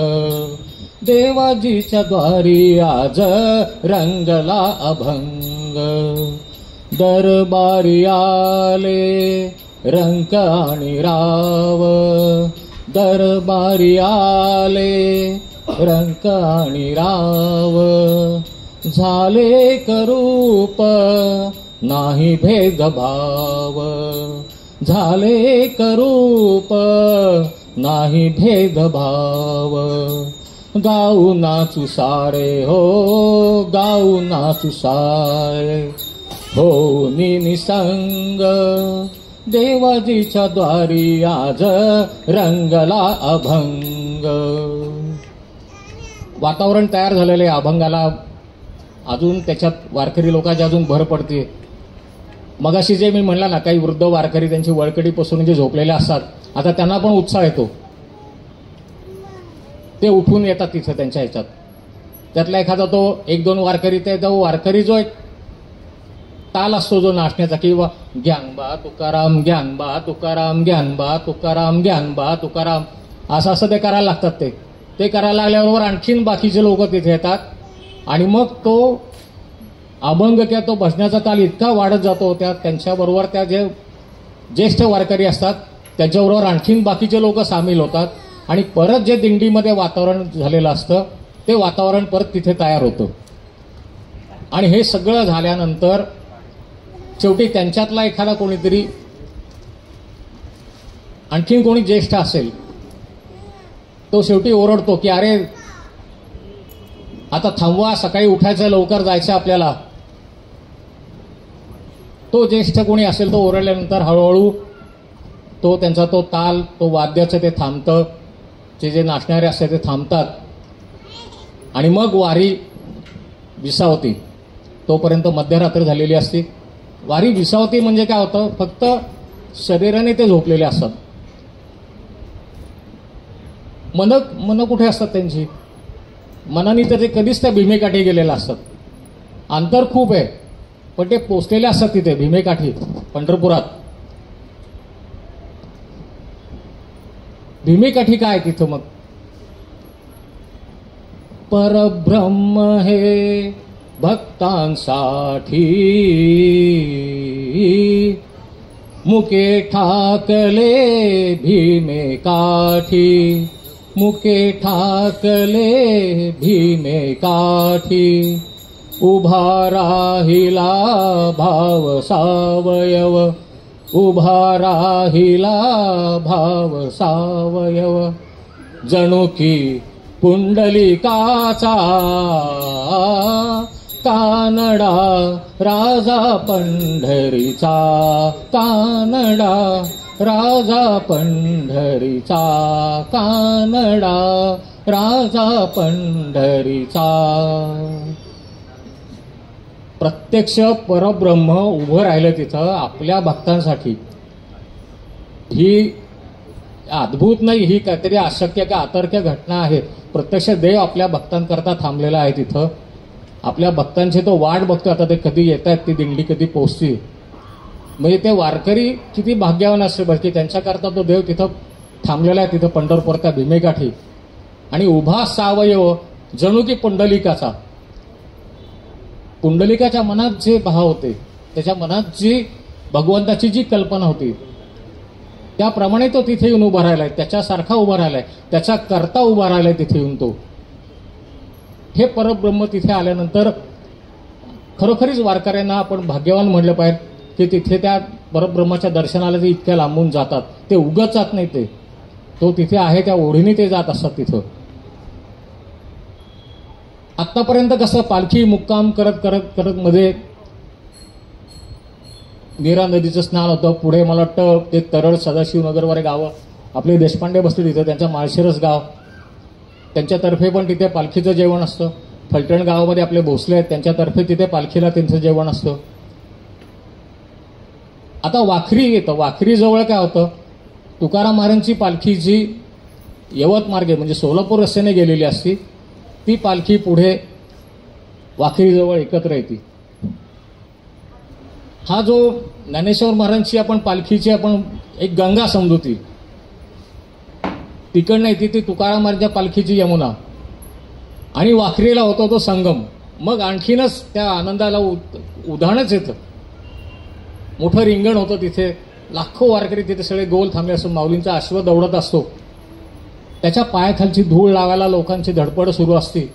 देवाजीच्या द्वारी आज रंगला अभंग, दरबारी आले रंक आणि राव, दरबारी आले रंक आणि राव, झाले करूप नाही भेदभाव, झाले करूप नाही भेदभाव, गाऊ नाचू सारे हो, गाऊ नाचू सारे हो निसंग, देवाजीच्या द्वारी आज रंगला अभंग. वातावरण तयार झालेलं आहे अभंगाला. अजून त्याच्यात वारकरी लोकांची अजून भर पडते. मगाशी जे मी म्हणला ना, काही वृद्ध वारकरी त्यांची वळकडी जे झोपलेले असतात, आता त्यांना पण उत्साह येतो. ते उठून येतात तिथे त्यांच्या ह्याच्यात. त्यातला एखादा तो 1-2 वारकरी, तो वारकरी जो एक ताल असतो जो नाचण्याचा, किंवा ज्ञानबा तुकाराम, ज्ञानबा तुकाराम, ज्ञानबा तुकाराम, ज्ञानबा तुकाराम, असं ते करायला लागतात. ते करायला लागल्याबरोबर आणखीन बाकीचे लोक तिथे येतात आणि मग तो अभंग किंवा तो भजनाचा ताल इतका वाढत जातो. त्यांच्याबरोबर त्या जे ज्येष्ठ वारकरी असतात त्यांच्याबरोबर आणखीन बाकीचे लोक सामील होतात आणि परत जे दिंडीमध्ये वातावरण झालेलं असतं ते वातावरण परत तिथे तयार होतं. आणि हे सगळं झाल्यानंतर शेवटी त्यांच्यातला एखादा कोणीतरी, आणखीन कोणी ज्येष्ठ असेल, तो शेवटी ओरडतो की अरे आता थांबवा, सकाळी उठायचं, लवकर जायचं आपल्याला. तो ज्येष्ठ कोणी असेल तो ओरडल्यानंतर हळूहळू तो त्यांचा तो ताल, तो वाद्याचं ते थांबतं, जे नाचणारे असतात ते थांबतात आणि मग वारी विसावती. तोपर्यंत मध्यरात्र झालेली असते. वारी विसावती म्हणजे काय होतं, फक्त शरीराने ते झोपलेले असतात. मन कुठे असतात त्यांची, मनाने तर ते कधीच त्या भीमेकाठी गेलेले असतात. अंतर खूप आहे पण ते पोचलेले असतात तिथे भीमेकाठी पंढरपुरात. भीमेकाठी काय तिथं मग परब्रह्म हे भक्तांसाठी मुके ठाकले भीमेकाठी, मुके ठाकले भीमेकाठी, उभा राहिला भाव सावयव, उभा राहिला भाव सावयव, जणू की पुंडलिकाचा कानडा राजा पंढरीचा, कानडा राजा पंढरीचा, कानडा राजा पंढरीचा. प्रत्यक्ष परब्रह्म उभं राहिलं तिथं आपल्या भक्तांसाठी. ही अद्भुत नाही, ही काहीतरी अशक्य का अतर्क्य घटना आहे. प्रत्यक्ष देव आपल्या भक्तांकरता थांबलेला आहे तिथं. आपल्या भक्तांची तो वाट बघतो, आता ते कधी येत आहेत, ती दिंडी कधी पोहोचती. म्हणजे ते वारकरी किती भाग्यवान असते बरं की त्यांच्याकरता तो देव तिथं थांबलेला आहे, तिथं पंढरपूरच्या भीमेकाठी. आणि उभा सावयव जणू की पुंडलिकाच्या मनात जे भाव होते, त्याच्या मनात जी भगवंताची जी कल्पना होती, त्याप्रमाणे तो तिथे येऊन उभा राहिलाय, त्याच्यासारखा उभा राहिलाय, त्याचा करता उभा राहिलाय तिथे येऊन तो. हे परब्रह्म तिथे आल्यानंतर खरोखरीच वारकऱ्यांना आपण भाग्यवान म्हणलं पाहिजे की तिथे त्या परब्रह्माच्या दर्शनाला ते इतक्या लांबून जातात. ते उगाच जात नाही, तो तिथे आहे त्या ओढीने ते जात असतात तिथं. आत्तापर्यंत कसं पालखी मुक्काम करत करत करत मध्ये नीरा नदीचं स्नान होतं. पुढे मला वाटतं ते तरड, सदाशिवनगरवाले गावं आपले देशपांडे बसले तिथं, त्यांचं माळशिरस गाव, त्यांच्यातर्फे पण तिथे पालखीचं जेवण असतं. फलटण गावामध्ये आपले भोसले आहेत, त्यांच्यातर्फे तिथे पालखीला त्यांचं जेवण असतं. आता वाखरी येतं. वाखरीजवळ काय होतं, तुकाराम महाराजांची पालखी जी यवत मार्गे म्हणजे सोलापूर रस्त्याने गेलेली असती, ती पालखी पुढे वाखरीजवळ एकत्र येते. हा जो ज्ञानेश्वर महाराजांची आपण पालखीची आपण एक गंगा समजू, ती तिकडनं येते ती तुकाराम महाराजांच्या पालखीची यमुना, आणि वाखरीला होतो तो संगम. मग आणखीनच त्या आनंदाला उधाणच येतं. मोठं रिंगण होतं तिथे, लाखो वारकरी तिथे सगळे गोल थांबले असतो. माऊलींचा अश्व दौडत असतो, त्याच्या पायाखालची धूळ लावायला लोकांची धडपड सुरू असते.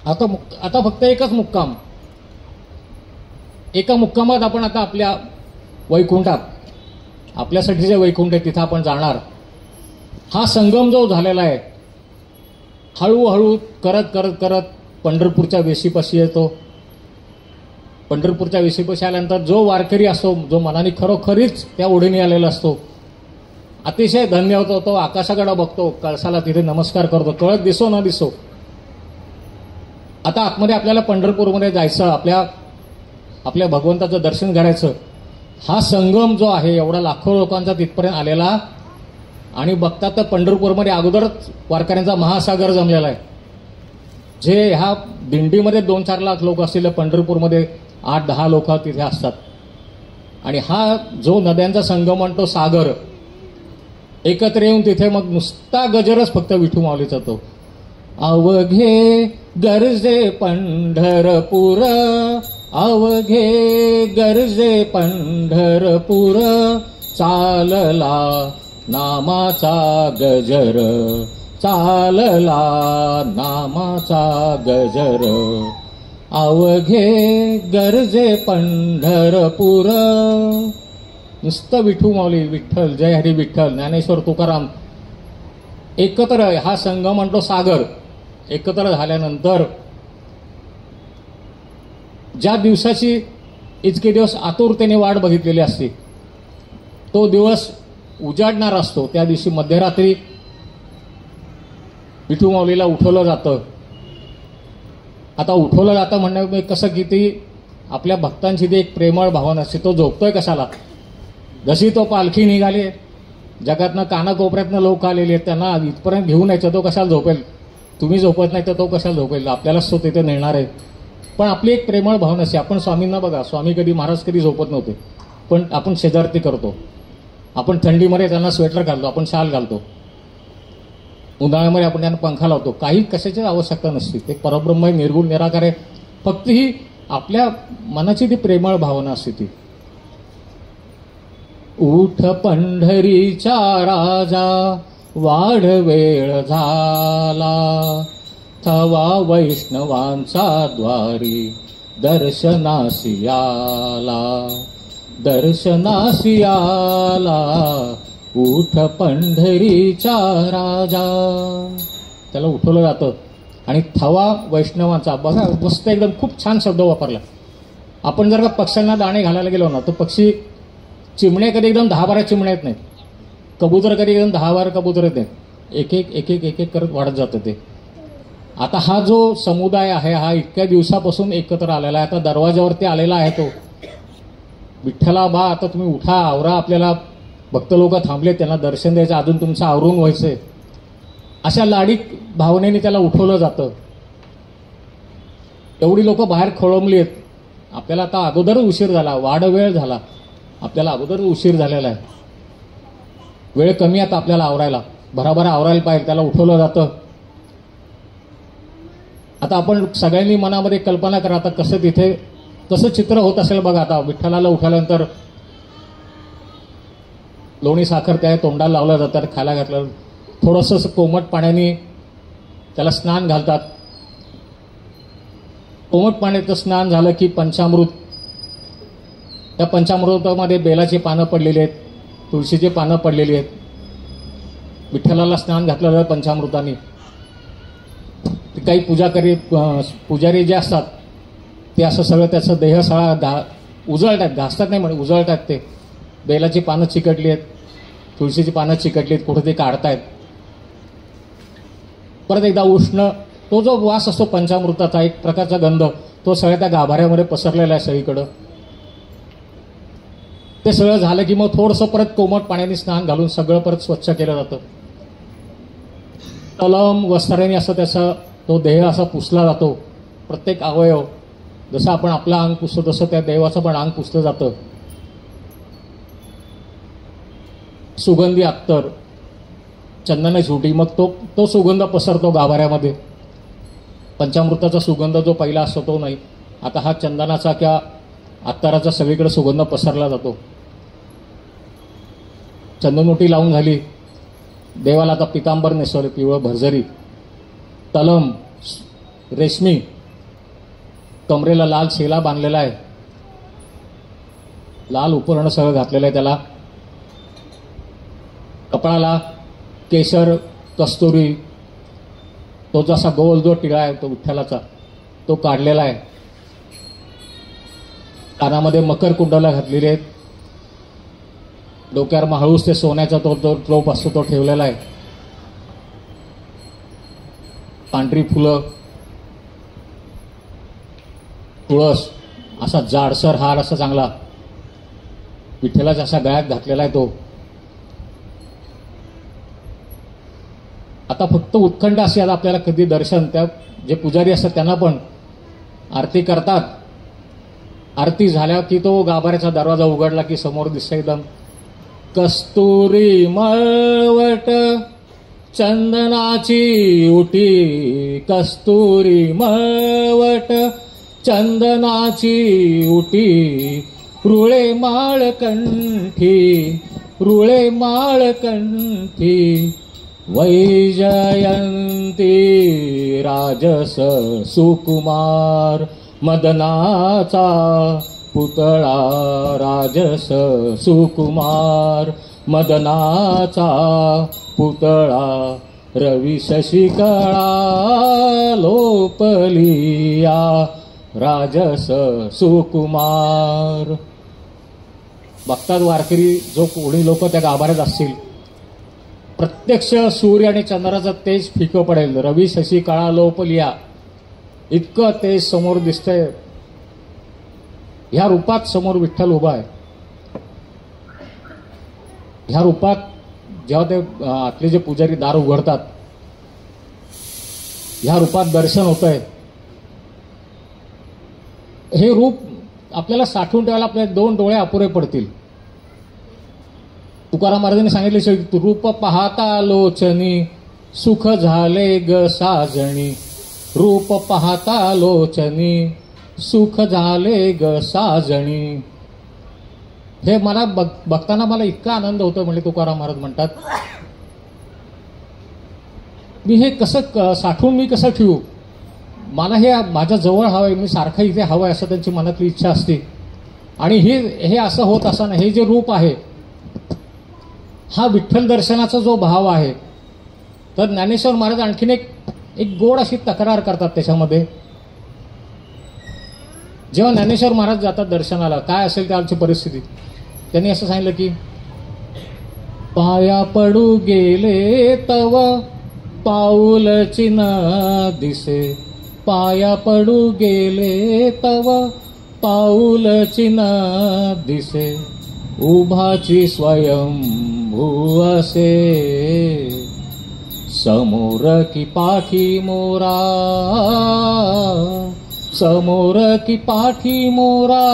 आता फक्त एकच मुक्काम, एका मुक्कामात आपण आता आपल्या वैकुंठात, आपल्यासाठी जे वैकुंठ आहे तिथं आपण जाणार. हा संगम जो झालेला आहे, हळूहळू करत करत करत पंढरपूरच्या वेशीपाशी येतो. पंढरपूरच्या वेशीपाशी आल्यानंतर जो वारकरी असतो, जो मनाने खरोखरीच त्या ओढीने आलेला असतो, अतिशय धन्य होतो. तो आकाशाकडे बघतो, कळसाला तिथे नमस्कार करतो, कळत दिसो न दिसो. आता आतमध्ये आपल्याला पंढरपूरमध्ये जायचं, आपल्या भगवंताचं दर्शन करायचं. हा संगम जो आहे, एवढा लाखो लोकांचा तिथपर्यंत आलेला, आणि बघतात तर पंढरपूरमध्ये अगोदरच वारकऱ्यांचा महासागर जमलेला आहे. जे ह्या दिंडीमध्ये 2-4 लाख लोक असतील, पंढरपूरमध्ये 8-10 लोक तिथे असतात. आणि हा जो नद्यांचा संगम म्हणतो सागर एकत्र येऊन तिथे मग नुसता गजरच फक्त विठू माऊलीचा तो. अवघे गरजे पंढरपूर, अवघे गरजे पंढरपूर, चालला नामाचा गजर, चालला नामाचा गजर. अवघे गरजे पंढरपूर, नुसतं विठू माऊली, विठ्ठल, जय हरी विठ्ठल, ज्ञानेश्वर तुकाराम एकत्र. हा संगम म्हणतो सागर एकत्र झाल्यानंतर ज्या दिवसाची इतके दिवस आतुरतेने वाट बघितलेली असते, तो दिवस उजाडणार असतो. त्या दिवशी मध्यरात्री विठू माऊलीला उठवलं जातं. आता उठवलं जातं म्हणणं कसं की ती आपल्या भक्तांची ती एक प्रेमळ भावना असते. तो झोपतोय कशाला? जशी तो पालखी निघाली, जगातनं कानाकोपऱ्यातनं लोक आलेले आहेत, त्यांना इथपर्यंत घेऊन यायचं, तो कशाला झोपेल? तुम्ही झोपत नाही तर तो कशाला झोपेल? आपल्यालाच तो तिथे नेणार आहे. पण आपली एक प्रेमळ भावना असते. आपण स्वामींना बघा, स्वामी कधी, महाराज कधी झोपत नव्हते, पण आपण शेजारती करतो. आपण थंडीमध्ये त्यांना स्वेटर घालतो, आपण शाल घालतो, उन्हाळ्यामध्ये आपण त्यांना पंखा लावतो. काही कशाची आवश्यकता नसते. ते परब्रह्म निर्गुण निराकार आहे. फक्त ही आपल्या मनाची ती प्रेमळ भावना असते ती. उठ पंढरीचा राजा, वाढ वेळ झाला, थवा वैष्णवांचा द्वारी, दर्शनासी आला, दर्शनासी आला, उठ पंढरीचा राजा. त्याला उठवलं जातं. आणि थवा वैष्णवांचा, बघा मस्त एकदम खूप छान शब्द वापरला. आपण जर का पक्ष्यांना दाणे घालायला गेलो ना, तर पक्षी, चिमणे कधी एकदम 10-12 चिमण्या येत नाहीत, कबूतर कधी एकदम 10-12 कबूतर येत नाहीत. एक एक करत वाढत जातं ते. आता हा जो समुदाय आहे हा इतक्या दिवसापासून एकत्र आलेला आहे. आता दरवाजावरती आलेला आहे तो. विठ्ठला बा आता तुम्ही उठा, आवरा, आपल्याला भक्त लोक थांबले, त्यांना दर्शन द्यायचं, अजून तुमचं आवरून व्हायचंय. अशा लाडीक भावनेने त्याला उठवलं जातं. एवढी लोक बाहेर खोळंबली आहेत. आपल्याला आता अगोदर उशीर झाला, वाढ वेळ झाला, आपल्याला अगोदर उशीर झालेला आहे. वेळ कमी आता आपल्याला आवरायला, भराभरा आवरायला पाहिजे, त्याला उठवलं जातं. आता आपण सगळ्यांनी मनामध्ये कल्पना करा आता कसं तिथे कसं चित्र होत असेल बघा. आता विठ्ठलाला उठवल्यानंतर लोणी साखर त्या तोंडाला लावलं जातात, खायला घातलं, थोडंसं कोमट पाण्याने त्याला स्नान घालतात. कोमट पाण्याचं स्नान झालं की पंचामृत, त्या पंचामृतामध्ये बेलाची पानं पडलेली आहेत, तुळशीची पानं पडलेली आहेत. विठ्ठलाला स्नान घातलं जातं पंचामृताने. काही पुजारी जे असतात ते असं सगळं त्याचं देह सगळा उजळतात, घासतात नाही म्हणजे उजळतात. ते बेलाची पानं चिकटली आहेत, तुळशीची पानं चिकटली आहेत, कुठे ते काढतायत. परत एकदा उष्ण तो जो वास असतो पंचामृताचा, एक प्रकारचा गंध, तो सगळ्या त्या गाभाऱ्यामध्ये पसरलेला आहे सगळीकडं. ते सगळं झालं की मग थोडंसं परत कोमट पाण्याने स्नान घालून सगळं परत स्वच्छ केलं जातं. तलम वस्त्राने असं त्याचा तो देह असा पुसला जातो. प्रत्येक अवयव जसं आपण आपलं अंग पुसतो तसं त्या देवाचं पण अंग पुसलं जातं. सुगंधी अत्तर, चंदन झुटी, मग तो सुगंध पसरतो गाभाऱ्यामध्ये. पंचामृताचा सुगंध जो पहिला असतो तो नाही, आता हा चंदनाचा किंवा अत्तराचा सगळीकडे सुगंध पसरला जातो. चंदनोटी लावून झाली, देवाला आता पितांबर नेसवले, पिवळं भरजरी, तलम रेशमी, कमरेला लाल शेला बांधलेला आहे, लाल उपरण सगळं घातलेलं आहे त्याला. कपाळाला केशर, कस्तुरी, तो जसा गोल जो टिळा आहे तो विठ्ठलाचा तो काढलेला आहे. कानामध्ये मकर कुंडला घातलेली आहेत. डोक्यावर महाळूस ते सोन्याचा तो टोप असतो तो ठेवलेला आहे. पांढरी फुलं, तुळस, असा जाडसर हार असा चांगला विठ्ठलाच्या असा गळ्यात घातलेला आहे तो. आता फक्त उत्कंठ अशी आता आपल्याला कधी दर्शन, त्या जे पुजारी असतात त्यांना पण आरती करतात. आरती झाल्या की तो गाभाऱ्याचा दरवाजा उघडला की समोर दिसतं एकदम कस्तुरी मळवट चंदनाची उटी, कस्तुरी मळवट चंदनाची उटी, रुळे माळकंठी, रुळे माळकंठी, वैजयंती राजस सुकुमार, मदनाचा पुतळा राजस सुकुमार, मदनाचा पुतळा, रवी शशिकळा लोपलिया राजस सुकुमार. बघतात वारकरी जो कोणी लोक त्या गाभाऱ्यात असतील, प्रत्यक्ष सूर्य आणि चंद्राचं तेज फिकं पडेल. रवी शशी काळा लोपलिया, इतकं तेज समोर दिसतंय. ह्या रूपात समोर विठ्ठल उभा आहे. ह्या रूपात जेव्हा ते आतले जे पुजारी दार उघडतात, ह्या रूपात दर्शन होत आहे. हे रूप आपल्याला साठवून ठेवायला आपले 2 डोळे अपुरे पडतील. तुकाराम महाराजांनी सांगितले, रूप पाहता लोचनी सुख झाले ग साजणी, रूप पाहता लोचनी सुख झाले ग साजणी. हे मला बघताना मला इतका आनंद होतो म्हणजे तुकाराम महाराज म्हणतात, मी हे कसं साठवून मी कसं ठेवू, मला हे माझ्या जवळ हवंय, मी सारखं इथे हवंय असं त्यांची मनातली इच्छा असते. आणि हे असं होत असताना हे जे रूप आहे, हा विठ्ठल दर्शनाचा जो भाव आहे, तर ज्ञानेश्वर महाराज आणखीन एक गोड अशी तक्रार करतात त्याच्यामध्ये. जेव्हा ज्ञानेश्वर महाराज जातात दर्शनाला, काय असेल त्याची परिस्थिती, त्यांनी असं सांगितलं की पाया पडू गेले तव पाऊलची न दिसे पाया पडू गेले तव पाऊलची न दिसे उभाची स्वयंभू असे समोर की पाठी मोरा समोर की पाठी मोरा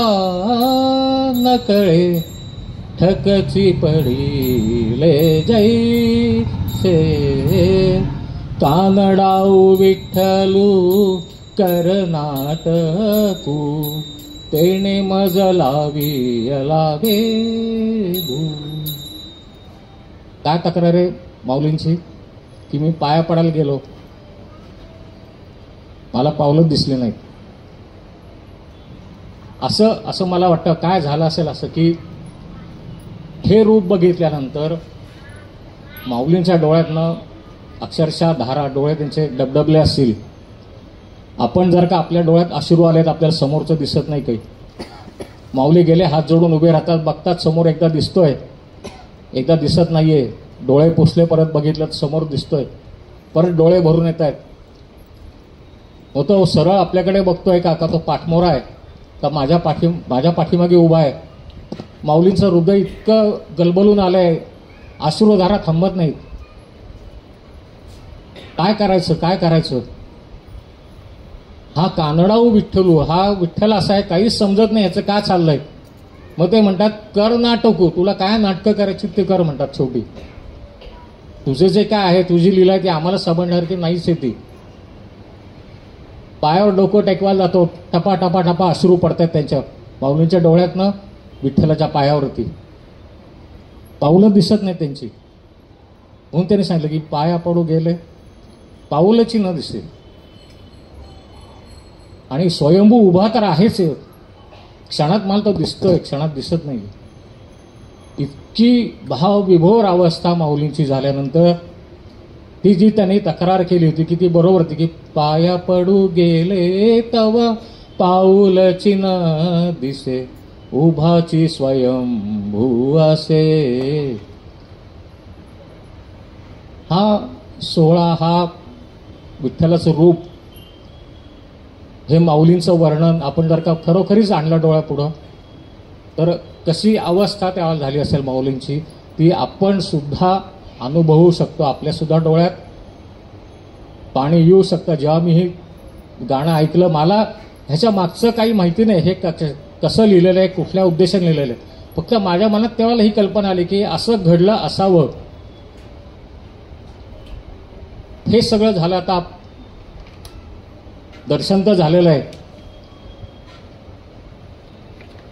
नकळे ठकची पडिले जैसे कानडाऊ विठ्ठलू करनाटकू तेने मज लावियला बेबू. काय तक्रार आहे माऊलींची की मी पाया पडायला गेलो, मला पावलं दिसले नाहीत. असं मला वाटतं काय झालं असेल असं की हे रूप बघितल्यानंतर माऊलींच्या डोळ्यातनं अक्षरशः धारा, डोळे त्यांचे डबडबले असतील. आपण जर का आपल्या डोळ्यात अश्रू आलेत, आपल्याला समोरचं दिसत नाही काही. माऊली गेले, हात जोडून उभे राहतात, बघतात समोर एकदा दिसतोय, एकदा दिसत नाहीये. डोळे पुसले, परत बघितलं समोर दिसतोय, परत डोळे भरून येत आहेत. मग तो सरळ आपल्याकडे बघतोय का तो पाठमोरा आहे का माझ्या पाठीमागे उभा आहे. माऊलींचं हृदय इतकं गलबलून आलंय, अश्रुधारा थांबत नाहीत. काय करायचं. हा कानडाऊ विठ्ठलू, हा विठ्ठल असा आहे, काहीच समजत नाही याचं काय चाललंय. मग ते म्हणतात कर नाटकू, तुला काय नाटकं करायची ते कर म्हणतात. शेवटी तुझे जे काय आहे, तुझी लीला आहे ती आम्हाला समजणार की नाहीच आहे ती. पायावर डोकं टेकवायला जातो, टपा टपा टपा अश्रू पडतात त्यांच्या माऊलींच्या डोळ्यातनं विठ्ठलाच्या पायावरती. पाऊलं दिसत नाही त्यांची, म्हणून त्यांनी सांगितलं की पाया पडू गेले पाऊलची न दिसे. आणि स्वयंभू उभा तर आहेच, क्षणात मला तो दिसतोय, क्षणात दिसत नाही. इतकी भावविभोर अवस्था माऊलींची झाल्यानंतर ती जी त्यांनी तक्रार केली होती की ती बरोबर होती की पाया पडू गेले तव पाऊलची न दिसे उभाची स्वयंभू असे. हा सोहळा, हा विठ्ठलाचं रूप, हे माऊलींचं वर्णन आपण जर का खरोखरीच आणलं डोळ्यापुढं तर कशी अवस्था त्यावेळेला झाली असेल माऊलींची ती आपण सुद्धा अनुभवू शकतो. आपल्या सुद्धा डोळ्यात पाणी येऊ शकतं. जेव्हा मी हे गाणं ऐकलं, मला ह्याच्या मागचं काही माहिती नाही, हे कसं लिहिलेलं आहे, कुठल्या उद्देशाने लिहिलेलं आहे. फक्त माझ्या मनात तेव्हा ही कल्पना आली की असं घडलं असावं. हे सगळं झालं, आता दर्शन तर झालेलं आहे.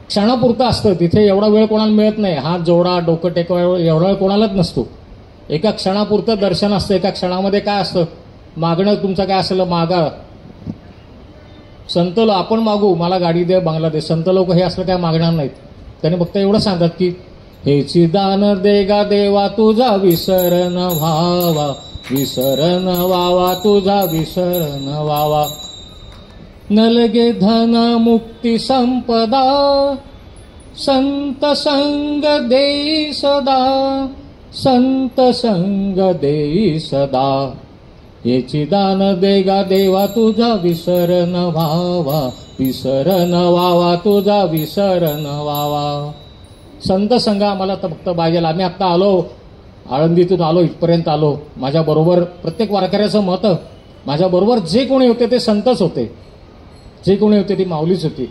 क्षणापुरतं असतं, तिथे एवढा वेळ कोणाला मिळत नाही. हात जोडा, डोकं टेकवा, एवढा वेळ कोणालाच नसतो. एका क्षणापुरतं दर्शन असतं. एका क्षणामध्ये काय असतं, मागणं तुमचं काय असेल मागा. संत आपण मागू, मला गाडी दे, बंगला दे. संत लोक हे असलं काय मागणार नाहीत. त्याने फक्त एवढं सांगतात की हेची दान देगा देवा तुझा विसरण व्हावा, विसरण व्हावा तुझा विसरण व्हावा. न लगे धन मुक्ती संपदा, संत संग देई सदा, संत संग देई सदा. याची दान देगा देवा तुझा विसरण व्हावा, विसरण व्हावा तुझा विसरण व्हावा. संत संघ आम्हाला तर फक्त पाहिजे. आम्ही आत्ता आलो, आळंदीतून आलो, इथपर्यंत आलो. माझ्याबरोबर प्रत्येक वारकऱ्याचं मत, माझ्याबरोबर जे कोणी होते ते संतच होते, जे कोणी होते ती माऊलीच होती.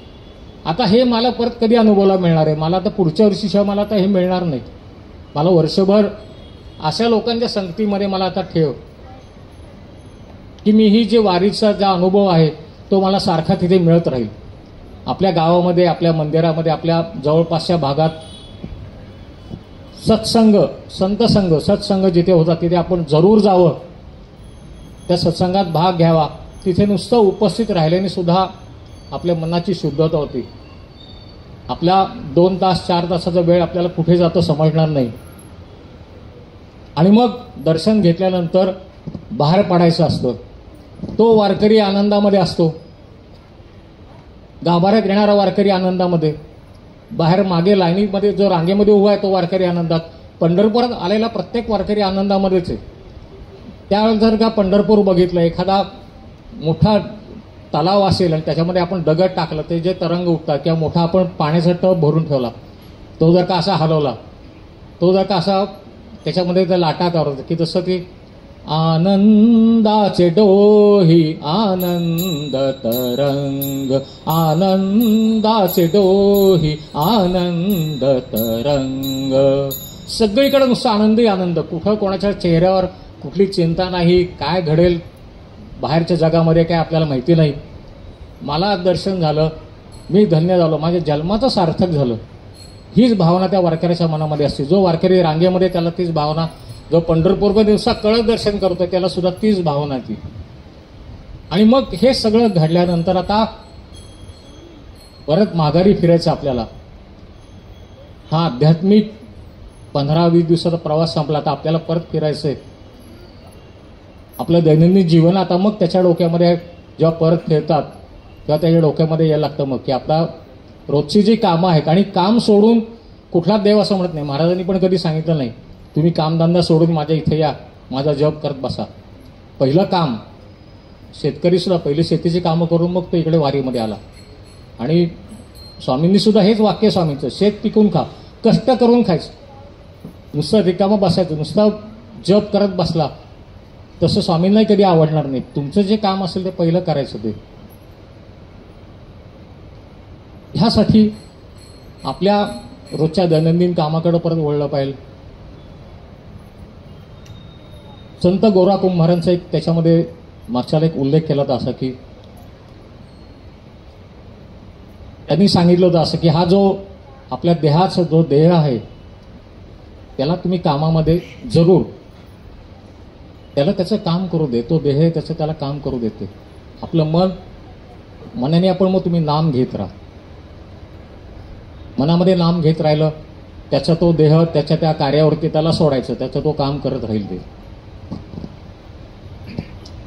आता हे मला परत कधी अनुभवायला मिळणार आहे? मला आता पुढच्या वर्षीशिवाय मला आता हे मिळणार नाही. मला वर्षभर अशा लोकांच्या संगतीमध्ये मला आता ठेव की मी ही जे वारीचा जो अनुभव आहे तो मला सारखा तिथे मिळत राहील. आपल्या गावामध्ये, आपल्या मंदिरामध्ये, आपल्या जवळपासच्या भागात सत्संग, संतसंग, सत्संग जिथे होता तिथे आपण जरूर जावं, त्या सत्संगात भाग घ्यावा. तिथे नुसतं उपस्थित राहिल्याने सुद्धा आपल्या मनाची शुद्धता होती. आपला 2 तास 4 तासाचा वेळ आपल्याला कुठे जातो समजणार नाही. आणि मग दर्शन घेतल्यानंतर बाहेर पडायचं असतं. तो वारकरी आनंदामध्ये असतो, गाभाऱ्यात येणारा वारकरी आनंदामध्ये, बाहेर मागे लाईनीमध्ये जो रांगेमध्ये उभा आहे तो वारकरी आनंदात. पंढरपुरात आलेला प्रत्येक वारकरी आनंदामध्येच आहे. त्यावेळेस जर का पंढरपूर बघितलं, एखादा मोठा तलाव असेल आणि त्याच्यामध्ये आपण दगड टाकलं, ते जे तरंग उठतात, किंवा मोठा आपण पाण्याचा टब भरून ठेवला, तो जर का असा हलवला, तो जर का असा त्याच्यामध्ये त्या लाटा करत की जसं की आनंदाचे डोही आनंद तरंग, आनंदाचे डोही आनंद तरंग, सगळीकडे नुसतं आनंदी आनंद, कुठं कोणाच्या चेहऱ्यावर कुठली चिंता नाही, काय घडेल बाहेरच्या जगामध्ये काय आपल्याला माहिती नाही. मला दर्शन झालं, मी धन्य झालो, माझ्या जन्माचं सार्थक झालं. हीच भावना त्या वारकऱ्याच्या मनामध्ये असते. जो वारकरी रांगेमध्ये त्याला तीच भावना, जो पंढरपूरमध्ये दिवसा कळत दर्शन करतो त्याला सुद्धा तीच भावना ती. आणि मग हे सगळं घडल्यानंतर आता परत माघारी फिरायचं आपल्याला. हा आध्यात्मिक 15-20 दिवसाचा प्रवास संपला, आता आपल्याला परत फिरायचंय. आपलं दैनंदिन जीवन आता मग त्याच्या डोक्यामध्ये जेव्हा परत फिरतात तेव्हा त्याच्या डोक्यामध्ये यायला लागतं मग की आपला रोजची जी कामं आहेत, आणि काम सोडून कुठलाच देव असं म्हणत नाही. महाराजांनी पण कधी सांगितलं नाही तुम्ही कामधंदा सोडून माझ्या इथे या, माझा जप करत बसा. पहिलं काम, शेतकरी सुद्धा पहिले शेतीची कामं करून मग तो इकडे वारीमध्ये आला. आणि स्वामींनी सुद्धा हेच वाक्य स्वामींचं, शेत पिकून खा, कष्ट करून खायचं. नुसतं रिकामं बसायचं, नुसतं जप करत बसला तसं स्वामींनाही कधी आवडणार नाही. तुमचं जे काम असेल ते पहिलं करायचं. ते ह्यासाठी आपल्या रोजच्या दैनंदिन कामाकडे परत वळलं पाहिजे. संत गोरा कुंभारांचा एक त्याच्यामध्ये मागच्याला एक उल्लेख केला होता असा की त्यांनी सांगितलं होतं असं की हा जो आपल्या देहाचा जो देह आहे त्याला तुम्ही कामामध्ये जरूर त्याला त्याचं काम करू दे. तो देह त्याचं त्याला काम करू देते. आपलं मनाने आपण मग तुम्ही नाम घेत राहा. मनामध्ये नाम घेत राहिलं, त्याचा तो देह त्याच्या त्या कार्यावरती त्याला सोडायचं, त्याचं तो काम करत राहील. ते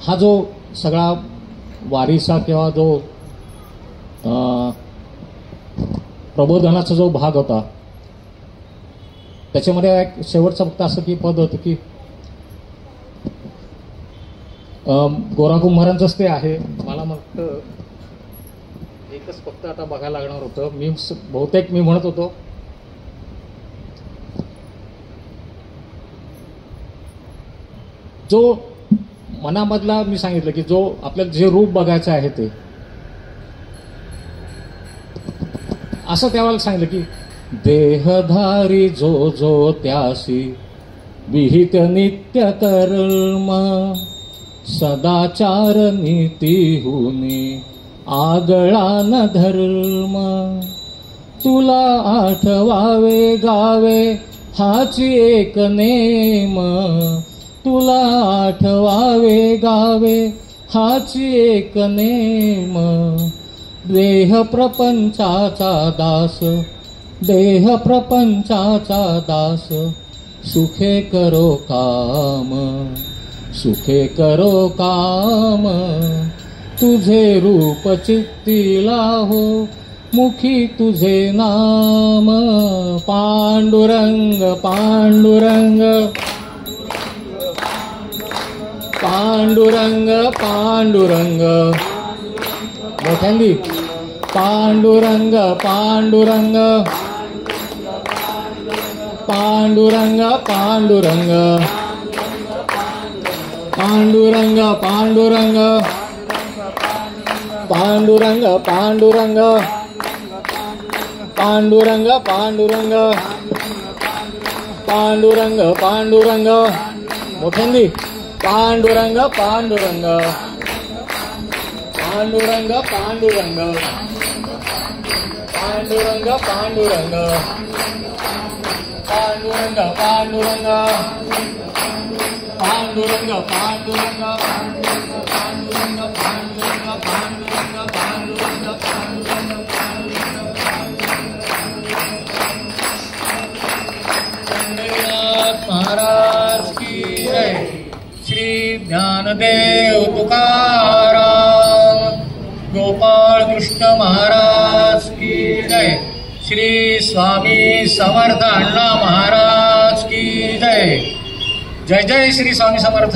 हा जो सगळा वारीचा किंवा जो प्रबोधनाचा जो भाग होता त्याच्यामध्ये एक शेवटचं फक्त असं की पद होतं की गोरा कुंभारांचंच ते आहे. मला मग एकच फक्त आता बघायला लागणार होतं. मी बहुतेक मी म्हणत होतो जो मनामधला, मी सांगितलं की जो आपल्याला जे रूप बघायचं आहे ते असं त्यावेळेला सांगितलं की देहधारी जो जो त्यासी विहित नित्य कर्म सदाचार नीती हुनी आगळा न धर्म तुला आठवावे गावे हाची एक नेम तुला आठवावे गावे हाची एक नेम देह प्रपंचाचा दास देह प्रपंचाचा दास सुखे करो काम सुखे करो काम तुझे रूप चित्तीला हो मुखी तुझे नाम पांडुरंग पांडुरंग पांडुरंग पांडुरंग मोठ्यांदी पांडुरंग पांडुरंग पांडुरंग पांडुरंग पांडुरंग पांडुरंग पांडुरंग पांडुरंग पांडुरंग पांडुरंग पांडुरंग पांडुरंग मोठ्यांदी पांडुरंग पांडुरंग पांडुरंग पांडुरंग पांडुरंग पांडुरंग पांडुरंग पांडुरंग पांडुरंग पांडुरंग पांडुरंग पांडुरंग पांडुरंग पंढरीनाथ महाराज की जय. श्री ज्ञानदेव तुकाराम गोपाळ कृष्ण महाराज की जय. श्री स्वामी समर्थ अण्णा महाराज की जय. जय जय श्री स्वामी समर्थ.